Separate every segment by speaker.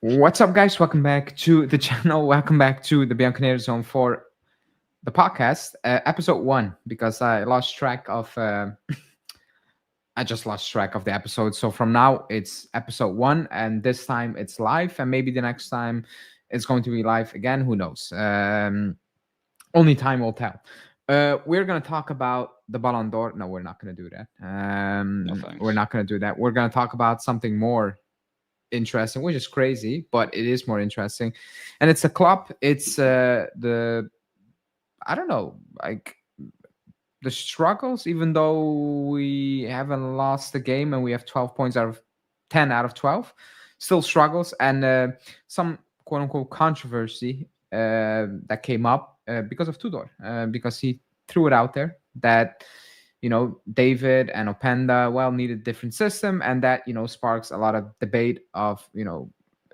Speaker 1: What's up, guys? Welcome back to the channel. Welcome back to the Bianconeri Zone for the podcast, episode 1, because I lost track of. I just lost track of the episode. So from now it's episode 1, and this time it's live, and maybe the next time it's going to be live again. Who knows? Only time will tell. We're gonna talk about the Ballon d'Or. No, we're not gonna do that.
Speaker 2: No thanks.
Speaker 1: We're not gonna do that. We're gonna talk about something more interesting, which is crazy, but it is more interesting. And it's a club. It's the I don't know, like the struggles. Even though we haven't lost the game and we have 12 points out of 10 out of 12, still struggles and some quote unquote controversy that came up because of Tudor, because he threw it out there that David and Openda need a different system, and that sparks a lot of debate of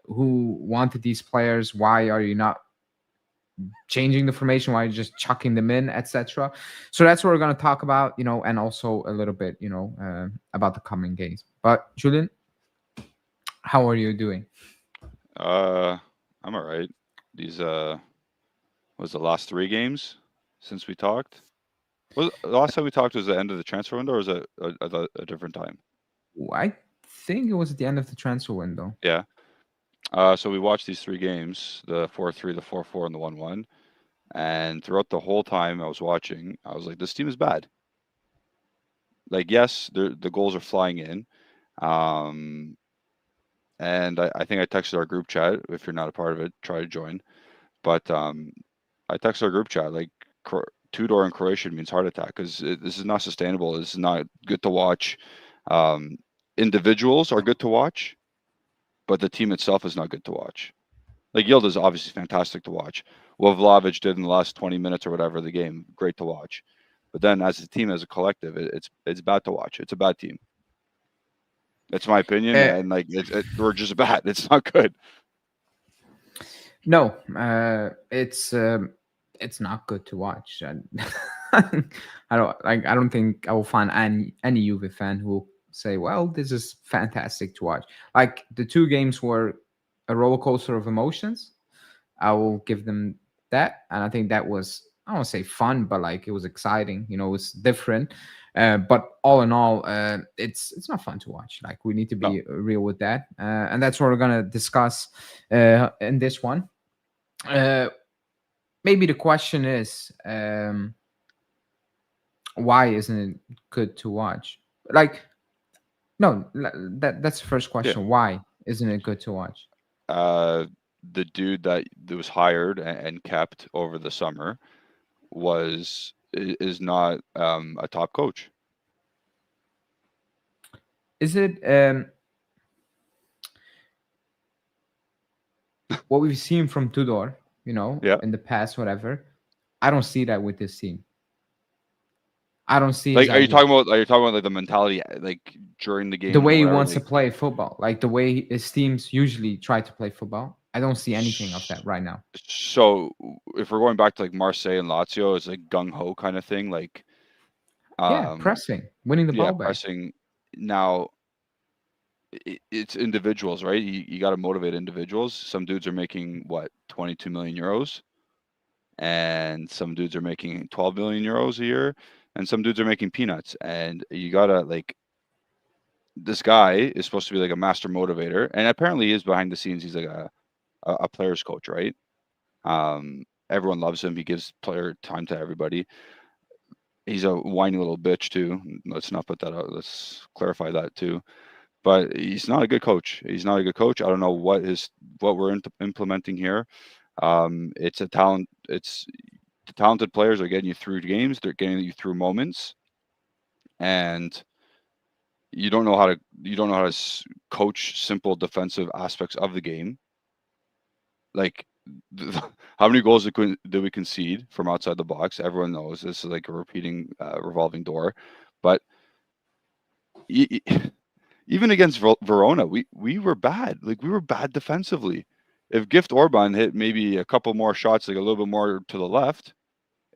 Speaker 1: who wanted these players, why are you not changing the formation, why are you just chucking them in, etc. So that's what we're going to talk about, and also a little bit about the coming games. But Julian, how are you doing?
Speaker 2: I'm all right. These was the last 3 games since we talked. Was the last time we talked was the end of the transfer window, or was it a different time?
Speaker 1: I think it was at the end of the transfer window.
Speaker 2: Yeah. So we watched these 3 games: the 4-3, the 4-4, and the 1-1. And throughout the whole time I was watching, I was like, "This team is bad." Like, yes, the goals are flying in. And I think I texted our group chat. If you're not a part of it, try to join. But I texted our group chat like Tudor in Croatian means heart attack, because this is not sustainable. This is not good to watch. Individuals are good to watch, but the team itself is not good to watch. Like, Yield is obviously fantastic to watch. What Vlahovic did in the last 20 minutes or whatever of the game, great to watch. But then as a team, as a collective, it's bad to watch. It's a bad team. That's my opinion, and like we're just bad. It's not good.
Speaker 1: No, it's not good to watch. I don't think I will find any Juve fan who will say, "Well, this is fantastic to watch." Like, the 2 games were a roller coaster of emotions. I will give them that, and I think that was, I don't want to say fun, but like it was exciting. It was different. But all in all, it's not fun to watch. Like, we need to be real with that, and that's what we're gonna discuss in this one. Maybe the question is, why isn't it good to watch? Like, no, that's the first question.
Speaker 2: Yeah.
Speaker 1: Why isn't it good to watch?
Speaker 2: The dude that was hired and kept over the summer is not a top coach.
Speaker 1: Is it what we've seen from Tudor,
Speaker 2: Yeah.
Speaker 1: in the past, whatever? I don't see that with this team. I don't see
Speaker 2: Like,
Speaker 1: his idea.
Speaker 2: are you talking about like the mentality, like during the game,
Speaker 1: The way he
Speaker 2: whatever,
Speaker 1: wants to
Speaker 2: like,
Speaker 1: play football, like the way his teams usually try to play football. I don't see anything of that right now.
Speaker 2: So if we're going back to like Marseille and Lazio, it's like gung ho kind of thing, like
Speaker 1: Yeah, pressing, winning the ball back.
Speaker 2: pressing. Now it's individuals, right? You got to motivate individuals. Some dudes are making what, 22 million euros, and some dudes are making 12 million euros a year, and some dudes are making peanuts. And you gotta, like, this guy is supposed to be like a master motivator, and apparently he is behind the scenes. He's like a player's coach, right? Everyone loves him. He gives player time to everybody. He's a whiny little bitch too. Let's not put that out. Let's clarify that too. But he's not a good coach. He's not a good coach. I don't know what we're implementing here. It's a talent. It's the talented players are getting you through games. They're getting you through moments, and you don't know how to coach simple defensive aspects of the game. Like, how many goals did we concede from outside the box? Everyone knows this is like a repeating revolving door. But even against Verona, we were bad. Like, we were bad defensively. If Gift Orban hit maybe a couple more shots, like a little bit more to the left,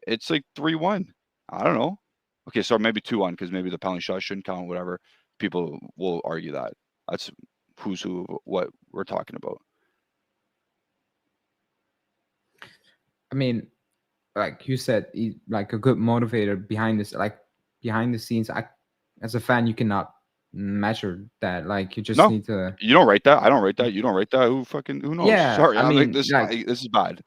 Speaker 2: it's like 3-1. I don't know. Okay, so maybe 2-1, because maybe the penalty shot shouldn't count. Whatever. People will argue that. That's who's who, what we're talking about.
Speaker 1: I mean, like you said, like a good motivator behind this, like behind the scenes. As a fan, you cannot measure that. Like you just
Speaker 2: No,
Speaker 1: need to.
Speaker 2: you don't write that. I don't write that. You don't write that. Who knows?
Speaker 1: Yeah,
Speaker 2: Sorry,
Speaker 1: I
Speaker 2: I'm like
Speaker 1: mean,
Speaker 2: this.
Speaker 1: like
Speaker 2: This is bad.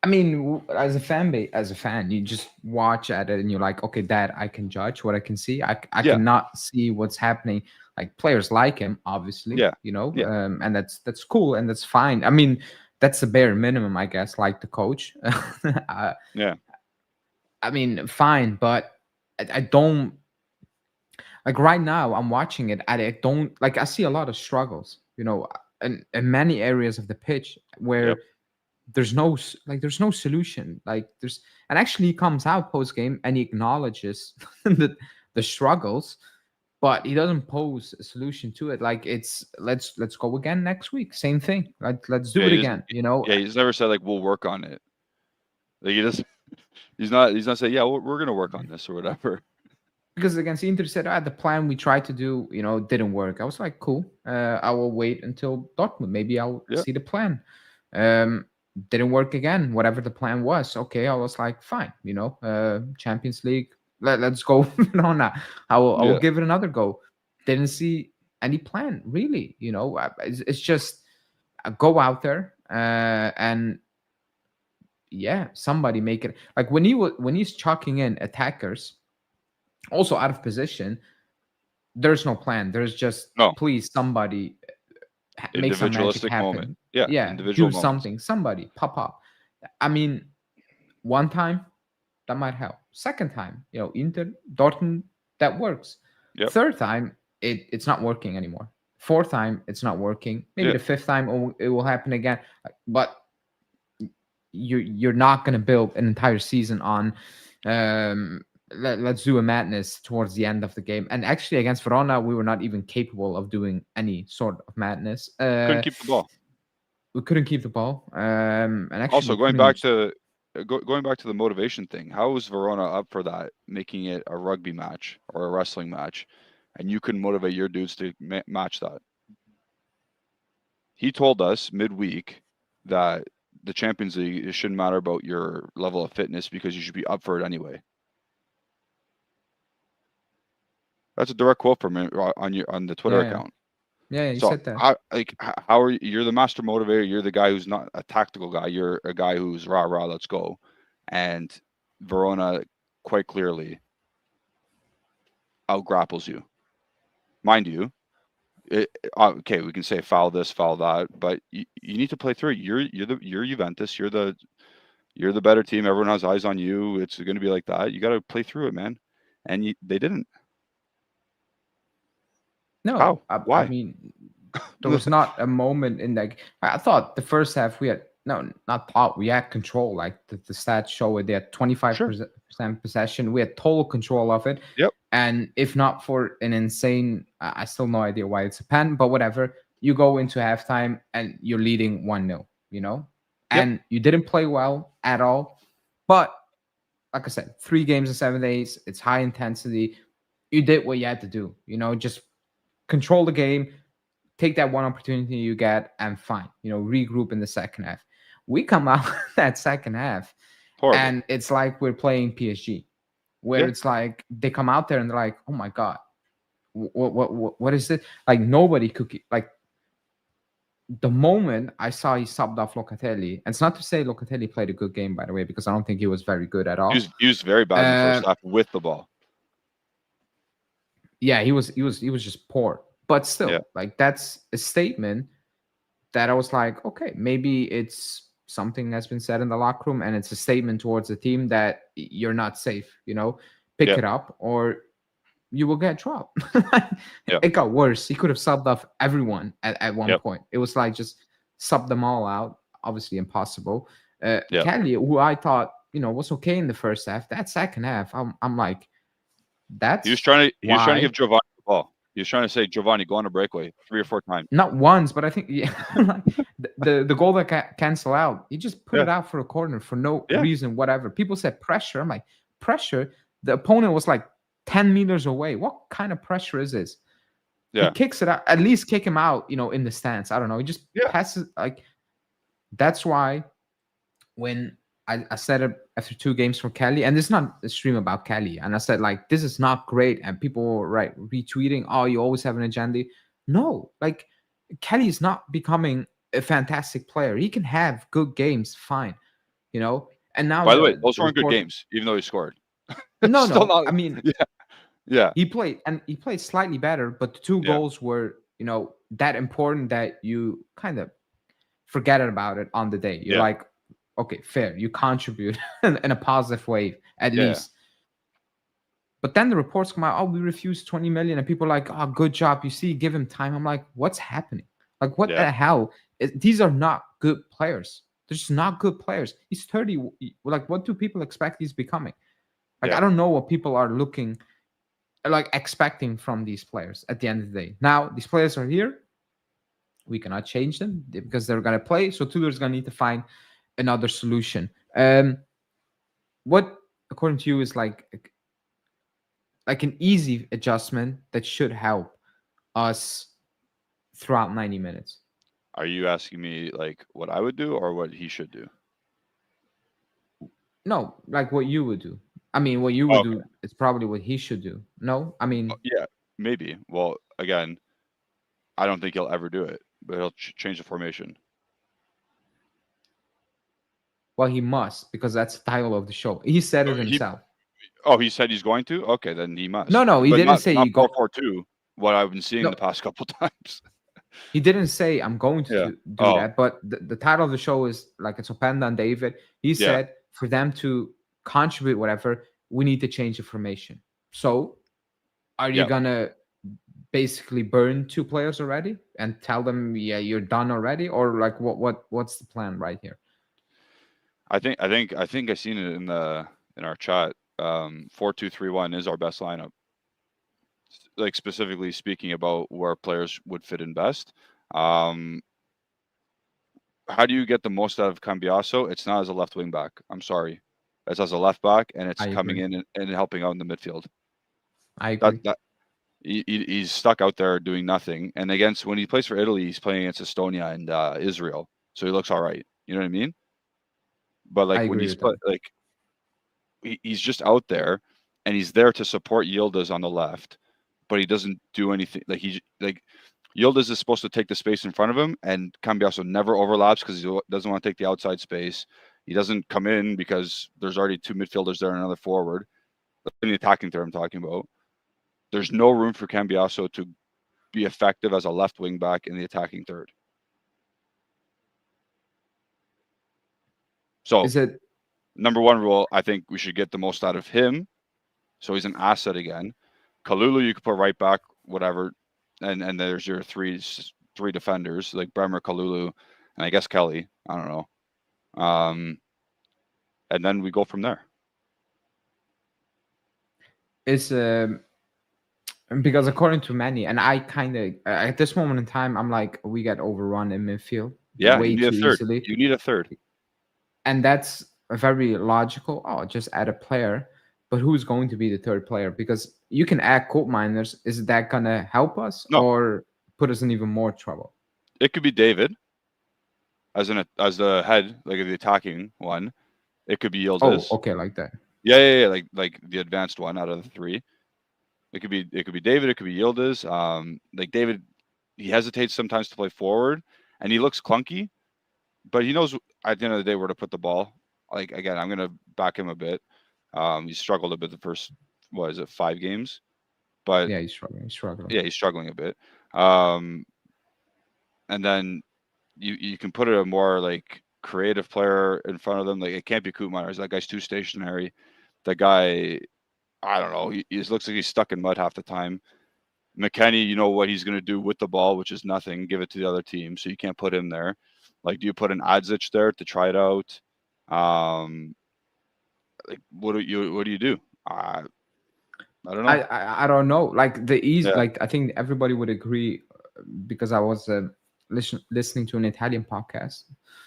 Speaker 1: as a as a fan, you just watch at it and you're like, okay, that I can judge what I can see. I
Speaker 2: Yeah,
Speaker 1: cannot see what's happening. Like players like him, obviously,
Speaker 2: yeah, yeah,
Speaker 1: and that's cool and that's fine. I mean, that's the bare minimum, I guess. Like the coach,
Speaker 2: yeah.
Speaker 1: I mean, fine, but I don't like right now. I'm watching it. I don't like. I see a lot of struggles, in many areas of the pitch
Speaker 2: Yep.
Speaker 1: where there's no solution. Like there's and actually he comes out post game and he acknowledges the struggles, but he doesn't pose a solution to it. Like it's let's go again next week. Same thing. Let's do
Speaker 2: Yeah,
Speaker 1: it again.
Speaker 2: yeah, he's never said like we'll work on it. Like he's not saying, yeah, we're gonna work on this or whatever.
Speaker 1: Because against Inter said, the plan we tried to do, didn't work. I was like, cool. I will wait until Dortmund. Maybe I'll
Speaker 2: Yeah,
Speaker 1: see the plan. Um, didn't work again. Whatever the plan was, okay. I was like, fine. Champions League. Let's go. No, now I will
Speaker 2: yeah.
Speaker 1: give it another go. Didn't see any plan really. It's just go out there and yeah, somebody make it. Like when he's chucking in attackers also out of position, there's no plan. There's just
Speaker 2: No,
Speaker 1: please somebody make some magic
Speaker 2: individualistic moment.
Speaker 1: happen.
Speaker 2: Yeah,
Speaker 1: Yeah,
Speaker 2: individual
Speaker 1: do
Speaker 2: moments.
Speaker 1: something. Somebody pop up. I mean, one time that might help. Second time, Inter, Dortmund, that works.
Speaker 2: Yep.
Speaker 1: Third time, it's not working anymore. Fourth time, it's not working. Maybe
Speaker 2: Yeah,
Speaker 1: the fifth time it will happen again. But you're not going to build an entire season on let's do a madness towards the end of the game. And actually against Verona we were not even capable of doing any sort of madness.
Speaker 2: couldn't keep the ball.
Speaker 1: We couldn't keep the ball, and actually
Speaker 2: Also,
Speaker 1: we couldn't use.
Speaker 2: going back to the motivation thing, how was Verona up for that, making it a rugby match or a wrestling match, and you couldn't motivate your dudes to match that? He told us midweek that the Champions League, it shouldn't matter about your level of fitness because you should be up for it anyway. That's a direct quote from him on the Twitter
Speaker 1: Yeah,
Speaker 2: account.
Speaker 1: yeah, you
Speaker 2: So
Speaker 1: said that.
Speaker 2: how are you're the master motivator? You're the guy who's not a tactical guy. You're a guy who's rah rah, let's go. And Verona quite clearly out grapples you, mind you. Okay, we can say foul this, foul that, but you need to play through it. You're Juventus. You're the better team. Everyone has eyes on you. It's going to be like that. You got to play through it, man. And they didn't.
Speaker 1: No,
Speaker 2: How?
Speaker 1: I
Speaker 2: Why?
Speaker 1: mean, there was not a moment in like I thought the first half we had no, not thought we had control. Like the stats show it, they had 25% possession. We had total control of it.
Speaker 2: Yep.
Speaker 1: And if not for an insane, I still no idea why it's a pen, but whatever. You go into halftime and you're leading 1-0, and you didn't play well at all. But like I said, 3 games in 7 days, it's high intensity. You did what you had to do, just control the game, take that one opportunity you get, and fine, regroup in the second half. We come out that second half,
Speaker 2: Horrible.
Speaker 1: and it's like we're playing PSG, where it's like they come out there and they're like, "Oh my god, what is it?" Like nobody could like. The moment I saw he subbed off Locatelli, and it's not to say Locatelli played a good game, by the way, because I don't think he was very good at all.
Speaker 2: He was very bad in the first half with the ball.
Speaker 1: Yeah, he was just poor. But still, like that's a statement that I was like, okay, maybe it's something that's been said in the locker room, and it's a statement towards the team that you're not safe. Pick it up, or you will get dropped. It got worse. He could have subbed off everyone at one point. It was like just sub them all out. Obviously impossible. Kelly, who I thought was okay in the first half, that second half, I'm like, that's
Speaker 2: he was trying to give Giovanni the ball. He was trying to say, Giovanni, go on a breakaway 3 or 4 times.
Speaker 1: Not once, but I think the goal that cancel out, he just put it out for a corner for no reason, whatever. People said pressure. I'm like, pressure? The opponent was like 10 meters away. What kind of pressure is this? He kicks it out. At least kick him out, in the stance. I don't know. He just passes. Like, that's why when I said it after 2 games for Kelly, and it's not a stream about Kelly, and I said like this is not great, and people were retweeting, oh, you always have an agenda. No, like Kelly is not becoming a fantastic player. He can have good games, fine, you know. And now
Speaker 2: By the way,
Speaker 1: the
Speaker 2: those weren't good
Speaker 1: report.
Speaker 2: games, even though he scored.
Speaker 1: No,
Speaker 2: Still
Speaker 1: no.
Speaker 2: not.
Speaker 1: I mean,
Speaker 2: Yeah, yeah,
Speaker 1: he played slightly better, but the two
Speaker 2: yeah,
Speaker 1: goals were, that important that you kind of forget about it on the day. You're
Speaker 2: yeah,
Speaker 1: like, okay, fair. You contribute in a positive way at
Speaker 2: yeah,
Speaker 1: least. But then the reports come out, oh, we refused 20 million, and people are like, oh, good job. You see, give him time. I'm like, what's happening? Like, what
Speaker 2: yeah,
Speaker 1: the hell? These are not good players. They're just not good players. He's 30. Like, what do people expect he's becoming? Like, I
Speaker 2: yeah.
Speaker 1: don't know what people are expecting from these players at the end of the day. Now, these players are here. We cannot change them because they're going to play. So Tudor's going to need to find another solution. What, according to you, is like an easy adjustment that should help us throughout 90 minutes?
Speaker 2: Are you asking me like what I would do or what he should do?
Speaker 1: No, like what you would do. I mean, what you would
Speaker 2: Okay.
Speaker 1: do is probably what he should do. No, I mean,
Speaker 2: Yeah, maybe. Well, again, I don't think he'll ever do it, but he'll change the formation.
Speaker 1: well, he must because that's the title of the show. He said
Speaker 2: Oh,
Speaker 1: it himself.
Speaker 2: he said he's going to? Okay, then he
Speaker 1: No,
Speaker 2: must.
Speaker 1: no, he
Speaker 2: But
Speaker 1: didn't
Speaker 2: not
Speaker 1: say
Speaker 2: not
Speaker 1: you go.
Speaker 2: 4-4-2, what I've been seeing
Speaker 1: No,
Speaker 2: the past couple times.
Speaker 1: he didn't say I'm going to
Speaker 2: Yeah.
Speaker 1: do
Speaker 2: Oh,
Speaker 1: that. But the title of the show is like it's Openda and David. He
Speaker 2: yeah.
Speaker 1: said for them to contribute whatever, we need to change the formation. So are you
Speaker 2: Yeah.
Speaker 1: gonna basically burn 2 players already and tell them, yeah, you're done already, or like what's the plan right here?
Speaker 2: I think I seen it in our chat. 4-2-3-1 is our best lineup. Like specifically speaking about where players would fit in best. Um, how do you get the most out of Cambiaso? It's not as a left wing back. I'm sorry. It's as a left back, and it's
Speaker 1: I
Speaker 2: coming
Speaker 1: agree.
Speaker 2: in and helping out in the midfield.
Speaker 1: I
Speaker 2: That
Speaker 1: agree.
Speaker 2: that he's stuck out there doing nothing. And against when he plays for Italy, he's playing against Estonia and Israel, so he looks all right. You know what I mean? But
Speaker 1: I
Speaker 2: like when
Speaker 1: agree
Speaker 2: he's
Speaker 1: with that.
Speaker 2: like he's just out there, and he's there to support Yildiz on the left, but he doesn't do anything. Like Yildiz is supposed to take the space in front of him, and Cambiaso never overlaps because he doesn't want to take the outside space. He doesn't come in because there's already 2 midfielders there and another forward. In the attacking third I'm talking about. There's no room for Cambiaso to be effective as a left wing back in the attacking third. So,
Speaker 1: Is it
Speaker 2: number one rule, I think we should get the most out of him. So he's an asset again. Kalulu, you could put right back, whatever, and there's your three defenders like Bremer, Kalulu, and I guess Kelly. I don't know. And then we go from there.
Speaker 1: is because according to many, and I kind of at this moment in time, I'm like we get overrun in midfield
Speaker 2: Yeah, you
Speaker 1: way
Speaker 2: need a
Speaker 1: too
Speaker 2: third.
Speaker 1: easily,
Speaker 2: You need a third.
Speaker 1: and that's a very logical. Oh, just add a player, but who's going to be the third player? Because you can add coal miners. Is that gonna help us
Speaker 2: No,
Speaker 1: or put us in even more trouble?
Speaker 2: it could be David as the head, like the attacking one. It could be
Speaker 1: Oh,
Speaker 2: Yildiz.
Speaker 1: okay, like that.
Speaker 2: Yeah, like the advanced one out of the three. It could be David. It could be Yildiz. Like David, he hesitates sometimes to play forward, and he looks clunky, but he knows at the end of the day where to put the ball. Like again, I'm gonna back him a bit. He struggled a bit the first, what is it, 5 games? But
Speaker 1: Yeah, he's struggling. He's struggling.
Speaker 2: yeah, he's struggling a bit. And then you can put a more like creative player in front of them. Like it can't be Koopmeiners. That guy's too stationary. That guy, I don't know. He looks like he's stuck in mud half the time. McKennie, you know what he's going to do with the ball, which is nothing. Give it to the other team, so you can't put him there. Like, do you put an Adzic there to try it out? Like, what do you do? I don't know.
Speaker 1: I don't know. Like the ease,
Speaker 2: Yeah,
Speaker 1: like I think everybody would agree because I was listening to an Italian podcast,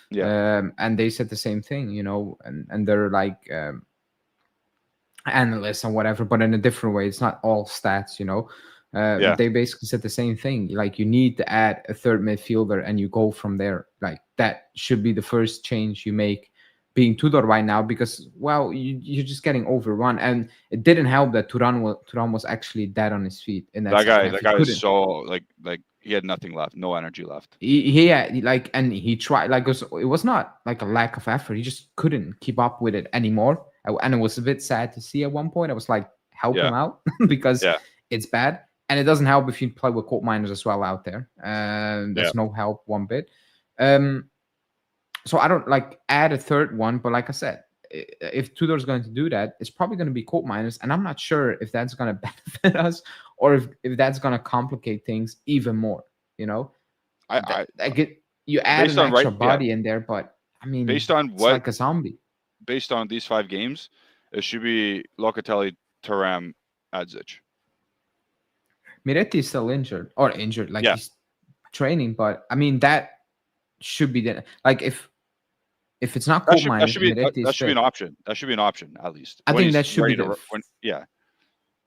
Speaker 2: yeah,
Speaker 1: and they said the same thing, and they're like analysts and whatever, but in a different way. It's not all stats.
Speaker 2: yeah,
Speaker 1: They basically said the same thing. Like you need to add a third midfielder, and you go from there. Like that should be the first change you make being Tudor right now because, well, you're just getting overrun. And it didn't help that Turan was actually dead on his feet in that second half.
Speaker 2: That
Speaker 1: He
Speaker 2: guy is
Speaker 1: couldn't.
Speaker 2: so like he had nothing left, no energy left.
Speaker 1: Like, and he tried, like, it was not like a lack of effort. He just couldn't keep up with it anymore. And it was a bit sad to see at one point. I was like, help him
Speaker 2: Yeah,
Speaker 1: out because
Speaker 2: yeah,
Speaker 1: it's bad. And it doesn't help if you play with coal miners as well out there.
Speaker 2: yeah.
Speaker 1: There's no help one bit. So I don't like add a third one, but like I said, if Tudor's going to do that, it's probably going to be coal miners, and I'm not sure if that's going to benefit us or if that's going to complicate things even more. You know, I get you add
Speaker 2: based
Speaker 1: an
Speaker 2: on
Speaker 1: extra body in there, but I mean,
Speaker 2: based on
Speaker 1: it's like a zombie.
Speaker 2: based on these 5 games, it should be Locatelli, Thuram, Adzic.
Speaker 1: Miretti is still injured, like
Speaker 2: Yeah,
Speaker 1: he's training, but I mean that should be the like if it's not coal miners, Miretti is
Speaker 2: that should be an
Speaker 1: fit.
Speaker 2: option. That should be an option at least
Speaker 1: I
Speaker 2: when
Speaker 1: think
Speaker 2: he's
Speaker 1: that should be
Speaker 2: ready
Speaker 1: the
Speaker 2: to. When yeah,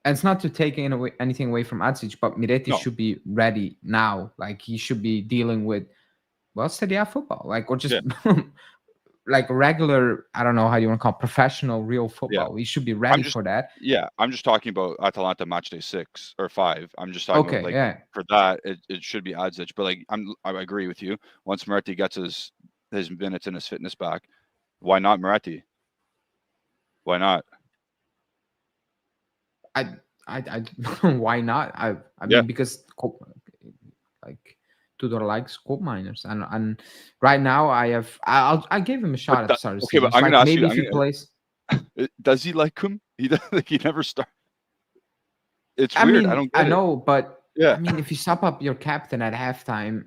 Speaker 1: and it's not to take anything away from Adzic, but Miretti
Speaker 2: no,
Speaker 1: should be ready now. Like he should be dealing with well, Serie A football, like or just
Speaker 2: yeah,
Speaker 1: like regular. I don't know how you want to call it, professional, real
Speaker 2: yeah.
Speaker 1: football. He should be
Speaker 2: I'm
Speaker 1: ready
Speaker 2: just
Speaker 1: for that.
Speaker 2: yeah. I'm just talking about Atalanta match day 6 or 5. I'm just talking about
Speaker 1: Okay,
Speaker 2: like
Speaker 1: yeah.
Speaker 2: for that it should be Adzic, but like I agree with you. Once Moretti gets his minutes and his fitness back, why not Moretti? Why not?
Speaker 1: I why not? I
Speaker 2: Yeah,
Speaker 1: mean because like Tudor likes coal miners, and right now I gave him a
Speaker 2: but
Speaker 1: shot at the start of the
Speaker 2: okay, but
Speaker 1: season. It's
Speaker 2: I'm gonna
Speaker 1: like
Speaker 2: ask you.
Speaker 1: maybe if he plays.
Speaker 2: Does he like him? He does, like he never start. It's
Speaker 1: I
Speaker 2: weird. I
Speaker 1: mean,
Speaker 2: don't
Speaker 1: I
Speaker 2: get it.
Speaker 1: know, but
Speaker 2: Yeah,
Speaker 1: I mean, if you sub up your captain at halftime,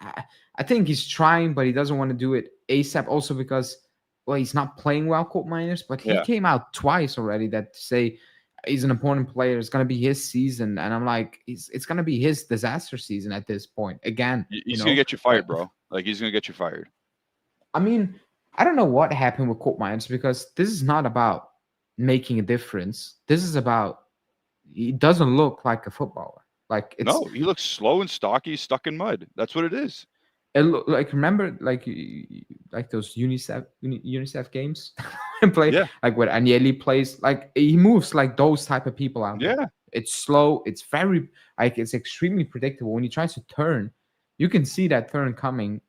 Speaker 1: I, I think he's trying, but he doesn't want to do it ASAP. Also because, well, he's not playing well, Colt Miners, but he
Speaker 2: yeah.
Speaker 1: came out twice already that to say he's an important player. It's gonna be his season, and I'm like, it's gonna be his disaster season at this point again.
Speaker 2: He's gonna get you
Speaker 1: Like
Speaker 2: fired, bro. Like he's gonna get you fired.
Speaker 1: I mean, I don't know what happened with Colt Miners because this is not about making a difference. This is about he doesn't look like a footballer. Like it's
Speaker 2: No, he looks slow and stocky, stuck in mud. That's what it is.
Speaker 1: like remember like those UNICEF games and play
Speaker 2: Yeah,
Speaker 1: like where Agnelli plays like he moves like those type of people out there.
Speaker 2: yeah,
Speaker 1: It's slow. It's very like it's extremely predictable. When he tries to turn, you can see that turn coming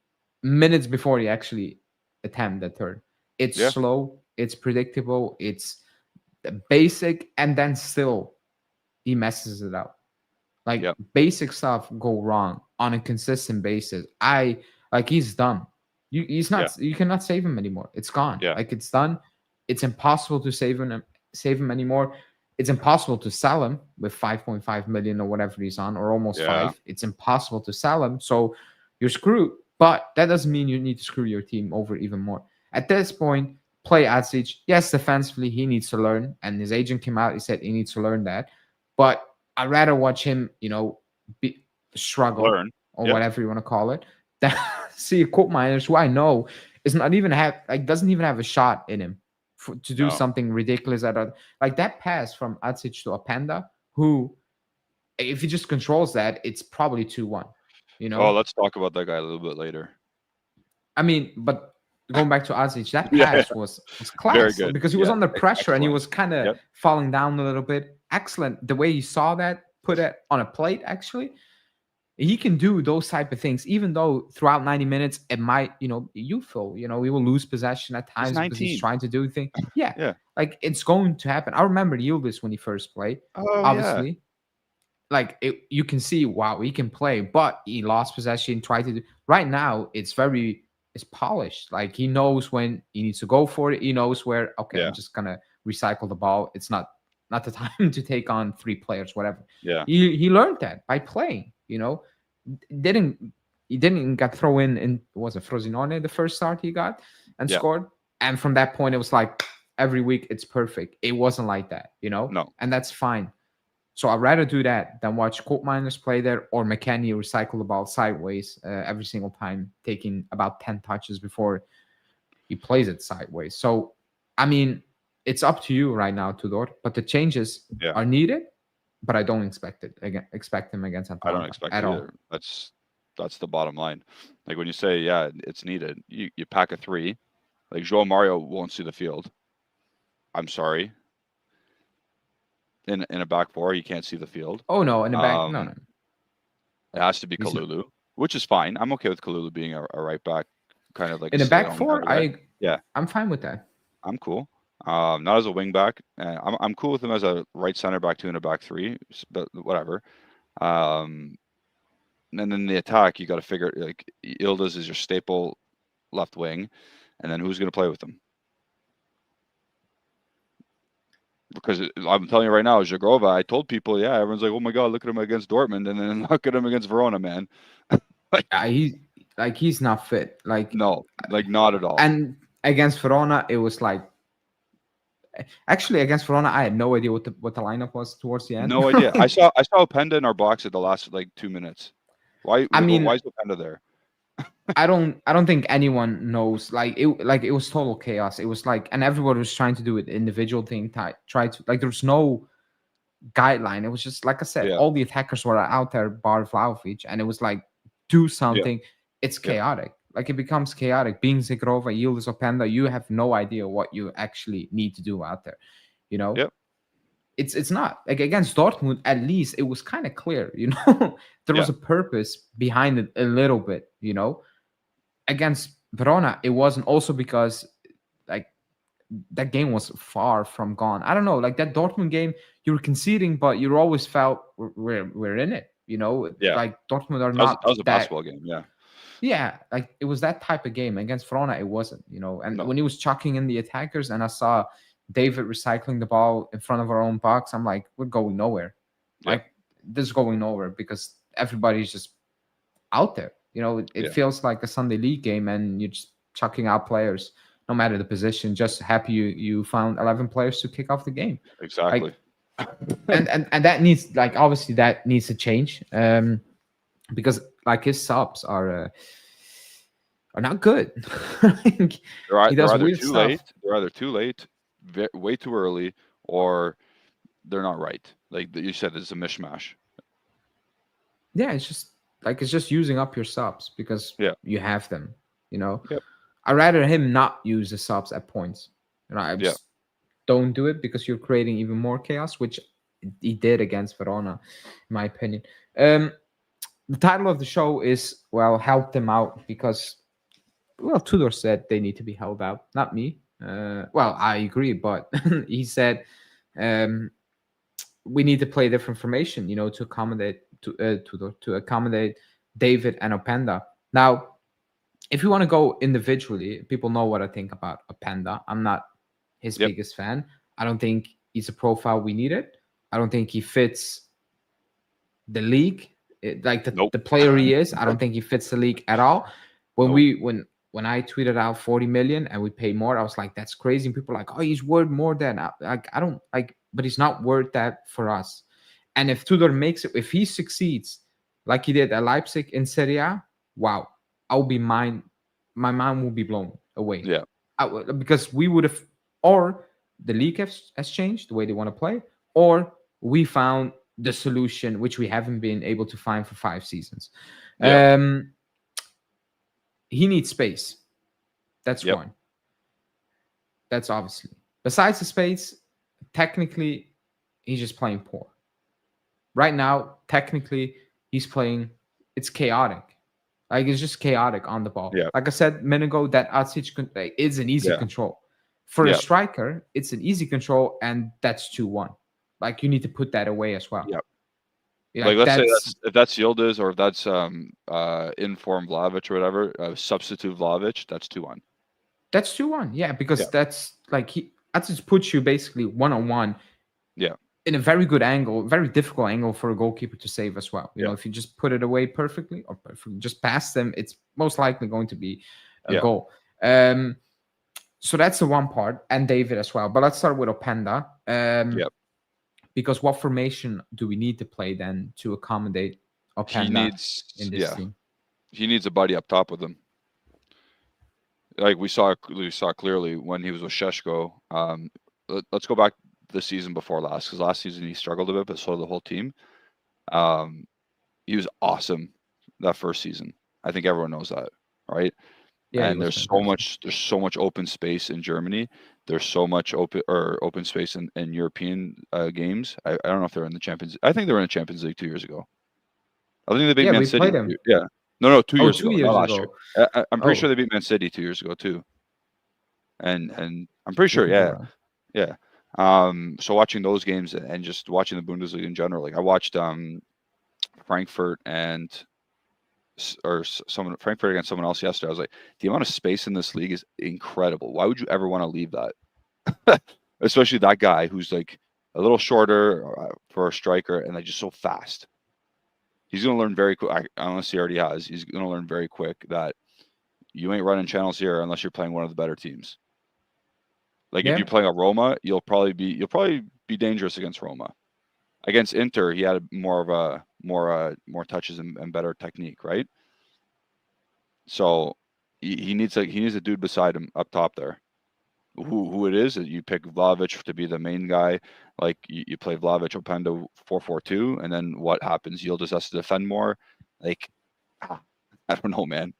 Speaker 1: minutes before he actually attempt that turn. It's
Speaker 2: yeah,
Speaker 1: slow. It's predictable. It's basic, and then still he messes it up. Like
Speaker 2: yeah,
Speaker 1: basic stuff go wrong on a consistent basis. I like he's done. He's
Speaker 2: yeah,
Speaker 1: not. You cannot save him anymore. It's gone.
Speaker 2: yeah,
Speaker 1: Like it's done. It's impossible to save him anymore. It's impossible to sell him with 5.5 million or whatever he's on, or almost
Speaker 2: yeah,
Speaker 1: five. It's impossible to sell him. So you're screwed. But that doesn't mean you need to screw your team over even more. At this point, play Adzic. Yes, defensively he needs to learn, and his agent came out. He said he needs to learn that. But I'd rather watch him, struggle
Speaker 2: learn.
Speaker 1: or
Speaker 2: Yeah,
Speaker 1: whatever you want to call it, than see a Colt Miners who I know is not even doesn't even have a shot in him to do
Speaker 2: no.
Speaker 1: something ridiculous like that pass from Atsic to Openda, who if he just controls that, it's probably 2-1. You
Speaker 2: Oh,
Speaker 1: know,
Speaker 2: let's talk about that guy a little bit later.
Speaker 1: I mean, but going back to Azic, that
Speaker 2: Yeah,
Speaker 1: pass was
Speaker 2: very
Speaker 1: class
Speaker 2: good.
Speaker 1: because he was
Speaker 2: Yeah,
Speaker 1: under pressure and he
Speaker 2: excellent.
Speaker 1: was kind of
Speaker 2: Yep.
Speaker 1: falling down a little bit. Excellent. The way he saw that, put it on a plate, actually. He can do those type of things, even though throughout 90 minutes, it might, youthful, he will lose possession at
Speaker 2: He's
Speaker 1: times because he's
Speaker 2: 19.
Speaker 1: trying to do things. Yeah.
Speaker 2: Yeah.
Speaker 1: Like it's going to happen. I remember Yildiz when he first played,
Speaker 2: Oh yeah.
Speaker 1: obviously. Like you can see, wow, he can play, but he lost possession, tried to do right now, it's polished. Like he knows when he needs to go for it. He knows where, okay,
Speaker 2: Yeah.
Speaker 1: I'm just gonna recycle the ball. It's not the time to take on three players, whatever.
Speaker 2: Yeah.
Speaker 1: He learned that by playing, didn't he didn't get thrown in was it Frosinone the first start he got and
Speaker 2: Yeah.
Speaker 1: scored. And from that point, it was like every week it's perfect. It wasn't like that,
Speaker 2: No.
Speaker 1: and that's fine. So I'd rather do that than watch Colt Miners play there or McKennie recycle the ball sideways every single time, taking about 10 touches before he plays it sideways. So, I mean, it's up to you right now, Tudor, but the changes
Speaker 2: Yeah.
Speaker 1: are needed, but I don't expect him against
Speaker 2: I don't
Speaker 1: Atalanta
Speaker 2: expect
Speaker 1: at
Speaker 2: it
Speaker 1: all.
Speaker 2: either. That's the bottom line. Like when you say, yeah, it's needed, you pack a 3. Like João Mario won't see the field. I'm sorry. In a back four, he can't see the field.
Speaker 1: Oh no, in the back, no,
Speaker 2: Um,
Speaker 1: no.
Speaker 2: It has to be
Speaker 1: He's not.
Speaker 2: Kalulu, which is fine. I'm okay with Kalulu being a right back, kind of like a
Speaker 1: In the back
Speaker 2: stay-at-home type
Speaker 1: four,
Speaker 2: of guy. Yeah,
Speaker 1: I'm fine with that.
Speaker 2: I'm cool. Not as a wing back. I'm cool with him as a right center back two and a back three, but whatever. And then the attack, you got to figure like Ildes is your staple left wing, and then who's going to play with him? Because I'm telling you right now, Zhagrova, I told people, yeah, everyone's like, oh my god, look at him against Dortmund, and then look at him against Verona, man.
Speaker 1: He's not fit. Like
Speaker 2: No, like not at all.
Speaker 1: And against Verona, it was like actually against Verona, I had no idea what the lineup was towards the end.
Speaker 2: No idea. I saw Openda in our box at the last like 2 minutes. Why?
Speaker 1: I mean,
Speaker 2: why is Openda there?
Speaker 1: I don't think anyone knows. Like it was total chaos. It was like, and everybody was trying to do it individual thing. Try to like there was no guideline. It was just like I said, all the attackers were out there, bar Vlahovic, and it was like do something. It's chaotic. Like it becomes chaotic. Being Zhagrova, Yildiz, Openda, you have no idea what you actually need to do out there. You know, it's not like against Dortmund. At least it was kind of clear. You know, there was a purpose behind it a little bit. You know, against Verona, it wasn't. Also because like that game was far from gone. I don't know, like that Dortmund game, you were conceding, but you always felt we're in it. You know, like Dortmund are not.
Speaker 2: That was a basketball game.
Speaker 1: Yeah, like it was that type of game. Against Verona, it wasn't, you know. And when he was chucking in the attackers and I saw David recycling the ball in front of our own box, I'm like, we're going nowhere. Like, this is going nowhere because everybody's just out there. You know, it feels like a Sunday league game and you're just chucking out players, no matter the position, just happy you found 11 players to kick off the game.
Speaker 2: Exactly.
Speaker 1: Like, and that needs, like, obviously that needs to change. Because like his subs are not good.
Speaker 2: They're either too late. They're either too late, way too early, or they're not right. Like you said, it's a mishmash.
Speaker 1: Yeah, it's just using up your subs because you have them. You know, I'd rather him not use the subs at points. You know, I just don't do it because you're creating even more chaos, which he did against Verona, in my opinion. The title of the show is, well, help them out because, well, Tudor said they need to be held out, not me. Well, I agree, but he said we need to play different formation, you know, to accommodate Tudor, to accommodate David and Openda. Now, if you want to go individually, people know what I think about Openda. I'm not his biggest fan. I don't think he's a profile we needed. I don't think he fits the league. The player he is, I don't think he fits the league at all. When I tweeted out 40 million and we pay more, I was like, that's crazy. And people are like, oh, he's worth more than like I don't like, but he's not worth that for us. And if Tudor makes it, if he succeeds like he did at Leipzig in Serie A, wow, my mind will be blown away.
Speaker 2: Yeah,
Speaker 1: because we would have, or the league has changed the way they want to play, or we found the solution which we haven't been able to find for 5 seasons. He needs space. That's one. That's obviously. Besides the space, technically, he's just playing poor. Right now, technically, he's playing. It's chaotic. Like it's just chaotic on the ball.
Speaker 2: Yeah.
Speaker 1: Like I said a minute ago, that Atsic is an easy control. For a striker, it's an easy control, and that's 2-1. Like you need to put that away as well.
Speaker 2: Yeah. Like let's say if that's Yildiz or if that's informed Vlahovic or whatever, substitute Vlahovic, that's 2-1.
Speaker 1: That's 2-1. Yeah, because that's like that just puts you basically 1-on-1.
Speaker 2: Yeah.
Speaker 1: In a very good angle, very difficult angle for a goalkeeper to save as well. You know, if you just put it away perfectly or just past them, it's most likely going to be a goal. So that's the one part, and David as well. But let's start with Openda. Because what formation do we need to play then to accommodate Openda in this team?
Speaker 2: He needs a buddy up top with him. Like we saw clearly when he was with Šeško. Let's go back the season before last, because last season he struggled a bit, but so did the whole team. He was awesome that first season. I think everyone knows that, right?
Speaker 1: Yeah, he
Speaker 2: And
Speaker 1: was
Speaker 2: there's
Speaker 1: fantastic.
Speaker 2: so much open space in Germany. There's so much open space in European games. I don't know if they're in the Champions. I think they were in the Champions League 2 years ago. I think they beat
Speaker 1: Yeah,
Speaker 2: Man
Speaker 1: we
Speaker 2: City.
Speaker 1: played him.
Speaker 2: Yeah, no, 2 years
Speaker 1: Two
Speaker 2: ago, not
Speaker 1: years
Speaker 2: last year.
Speaker 1: ago.
Speaker 2: I'm pretty sure
Speaker 1: Oh,
Speaker 2: they beat Man City 2 years ago too. And I'm pretty
Speaker 1: we
Speaker 2: sure,
Speaker 1: could be
Speaker 2: yeah,
Speaker 1: wrong.
Speaker 2: yeah. So watching those games and just watching the Bundesliga in general, like I watched Frankfurt and someone Frankfurt against someone else yesterday. I was like, the amount of space in this league is incredible. Why would you ever want to leave that? Especially that guy who's like a little shorter for a striker and like just so fast. He's going to learn very quick. Unless he already has, he's going to learn very quick that you ain't running channels here unless you're playing one of the better teams. Like if you're
Speaker 1: Yeah.
Speaker 2: playing a Roma, you'll probably be dangerous against Roma. Against Inter, he had more touches and better technique, right? So he needs a dude beside him up top there. Who it is? You pick Vlahovic to be the main guy. Like you play Vlahovic Openda 4-4-2, and then what happens? Yildiz has to defend more. Like I don't know, man.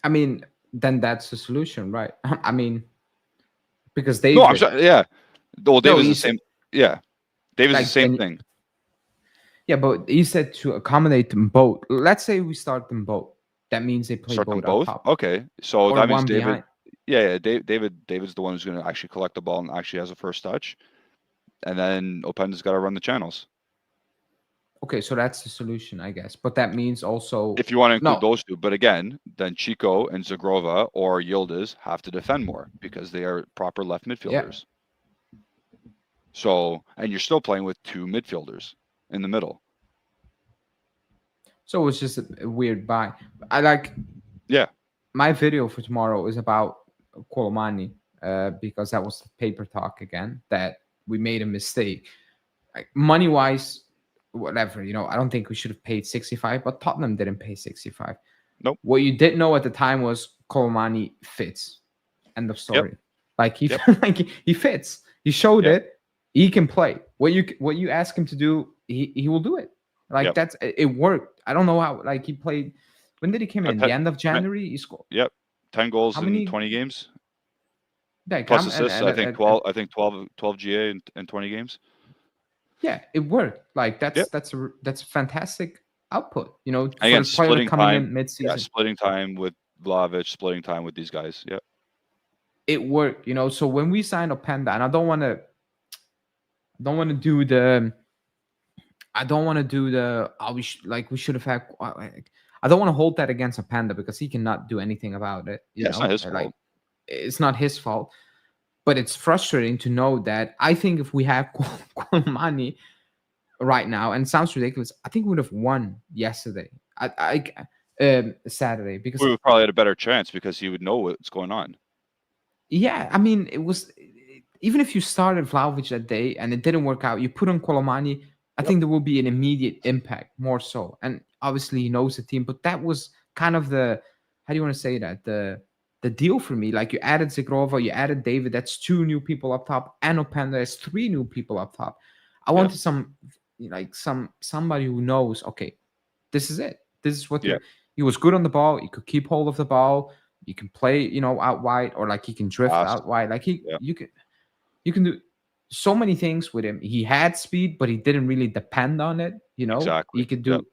Speaker 1: I mean, then that's the solution, right? I mean, because
Speaker 2: No, I'm
Speaker 1: David,
Speaker 2: sorry. Yeah. Well,
Speaker 1: no,
Speaker 2: David's the
Speaker 1: he
Speaker 2: same.
Speaker 1: said
Speaker 2: Yeah, David's the
Speaker 1: like,
Speaker 2: same
Speaker 1: and
Speaker 2: thing.
Speaker 1: yeah, but he said to accommodate them both. Let's say we start them both. That means they play
Speaker 2: Start them
Speaker 1: both up
Speaker 2: both.
Speaker 1: top
Speaker 2: Okay, so
Speaker 1: or
Speaker 2: that means
Speaker 1: one
Speaker 2: David.
Speaker 1: behind.
Speaker 2: Yeah, David's the one who's going to actually collect the ball and actually has a first touch, and then Openda's got to run the channels.
Speaker 1: Okay, so that's the solution, I guess. But that means also
Speaker 2: If you want to include
Speaker 1: no.
Speaker 2: those two, but again, then Chico and Zagrova or Yildiz have to defend more because they are proper left
Speaker 1: Yeah.
Speaker 2: midfielders. So, and you're still playing with two midfielders in the middle.
Speaker 1: So it's just a weird buy. I like
Speaker 2: Yeah,
Speaker 1: my video for tomorrow is about Colomani because that was the paper talk again that we made a mistake. Like money wise, whatever, I don't think we should have paid 65, but Tottenham didn't pay 65.
Speaker 2: nope.
Speaker 1: What you didn't know at the time was Colomani fits. End of
Speaker 2: Yep.
Speaker 1: story. Like he
Speaker 2: Yep.
Speaker 1: like he fits. He showed
Speaker 2: Yep.
Speaker 1: it. He can play. What you ask him to do, he will do it. Like
Speaker 2: Yep.
Speaker 1: that's it worked. I don't know how. Like he played. When did he come in? The end of January. He scored.
Speaker 2: Yep. 10 goals
Speaker 1: How
Speaker 2: in
Speaker 1: many?
Speaker 2: 20 games.
Speaker 1: Like
Speaker 2: Plus
Speaker 1: how,
Speaker 2: assists, I think 12. I think 12 GA in 20 games.
Speaker 1: yeah, it worked. Like
Speaker 2: Yep.
Speaker 1: that's fantastic output.
Speaker 2: And
Speaker 1: For
Speaker 2: again,
Speaker 1: this player
Speaker 2: splitting
Speaker 1: coming
Speaker 2: time.
Speaker 1: in mid-season.
Speaker 2: Yeah, splitting time with Vlahovic, splitting time with these guys. Yep.
Speaker 1: It worked. So when we signed Openda, and I don't want to do the. I don't want to do the. We should have had. I don't want to hold that against Openda because he cannot do anything about it.
Speaker 2: Yeah, it's not his
Speaker 1: Like
Speaker 2: fault.
Speaker 1: it's not his fault. But it's frustrating to know that I think if we had money right now, and it sounds ridiculous, I think we would have won yesterday. Saturday because
Speaker 2: We would probably had a better chance because he would know what's going on.
Speaker 1: yeah, I mean it was even if you started Vlahovic that day and it didn't work out, you put on Colomani. I think there will be an immediate impact more so, and obviously he knows the team. But that was kind of the how do you want to say that the deal for me. Like you added Zagrova, you added David. That's 2 new people up top, and Openda is 3 new people up top. I wanted somebody who knows. Okay, this is it. This is what he was good on the ball. He could keep hold of the ball. You can play, out wide, or like he can drift out wide. Like you can do so many things with him. He had speed, but he didn't really depend on it.
Speaker 2: Exactly.
Speaker 1: He could do.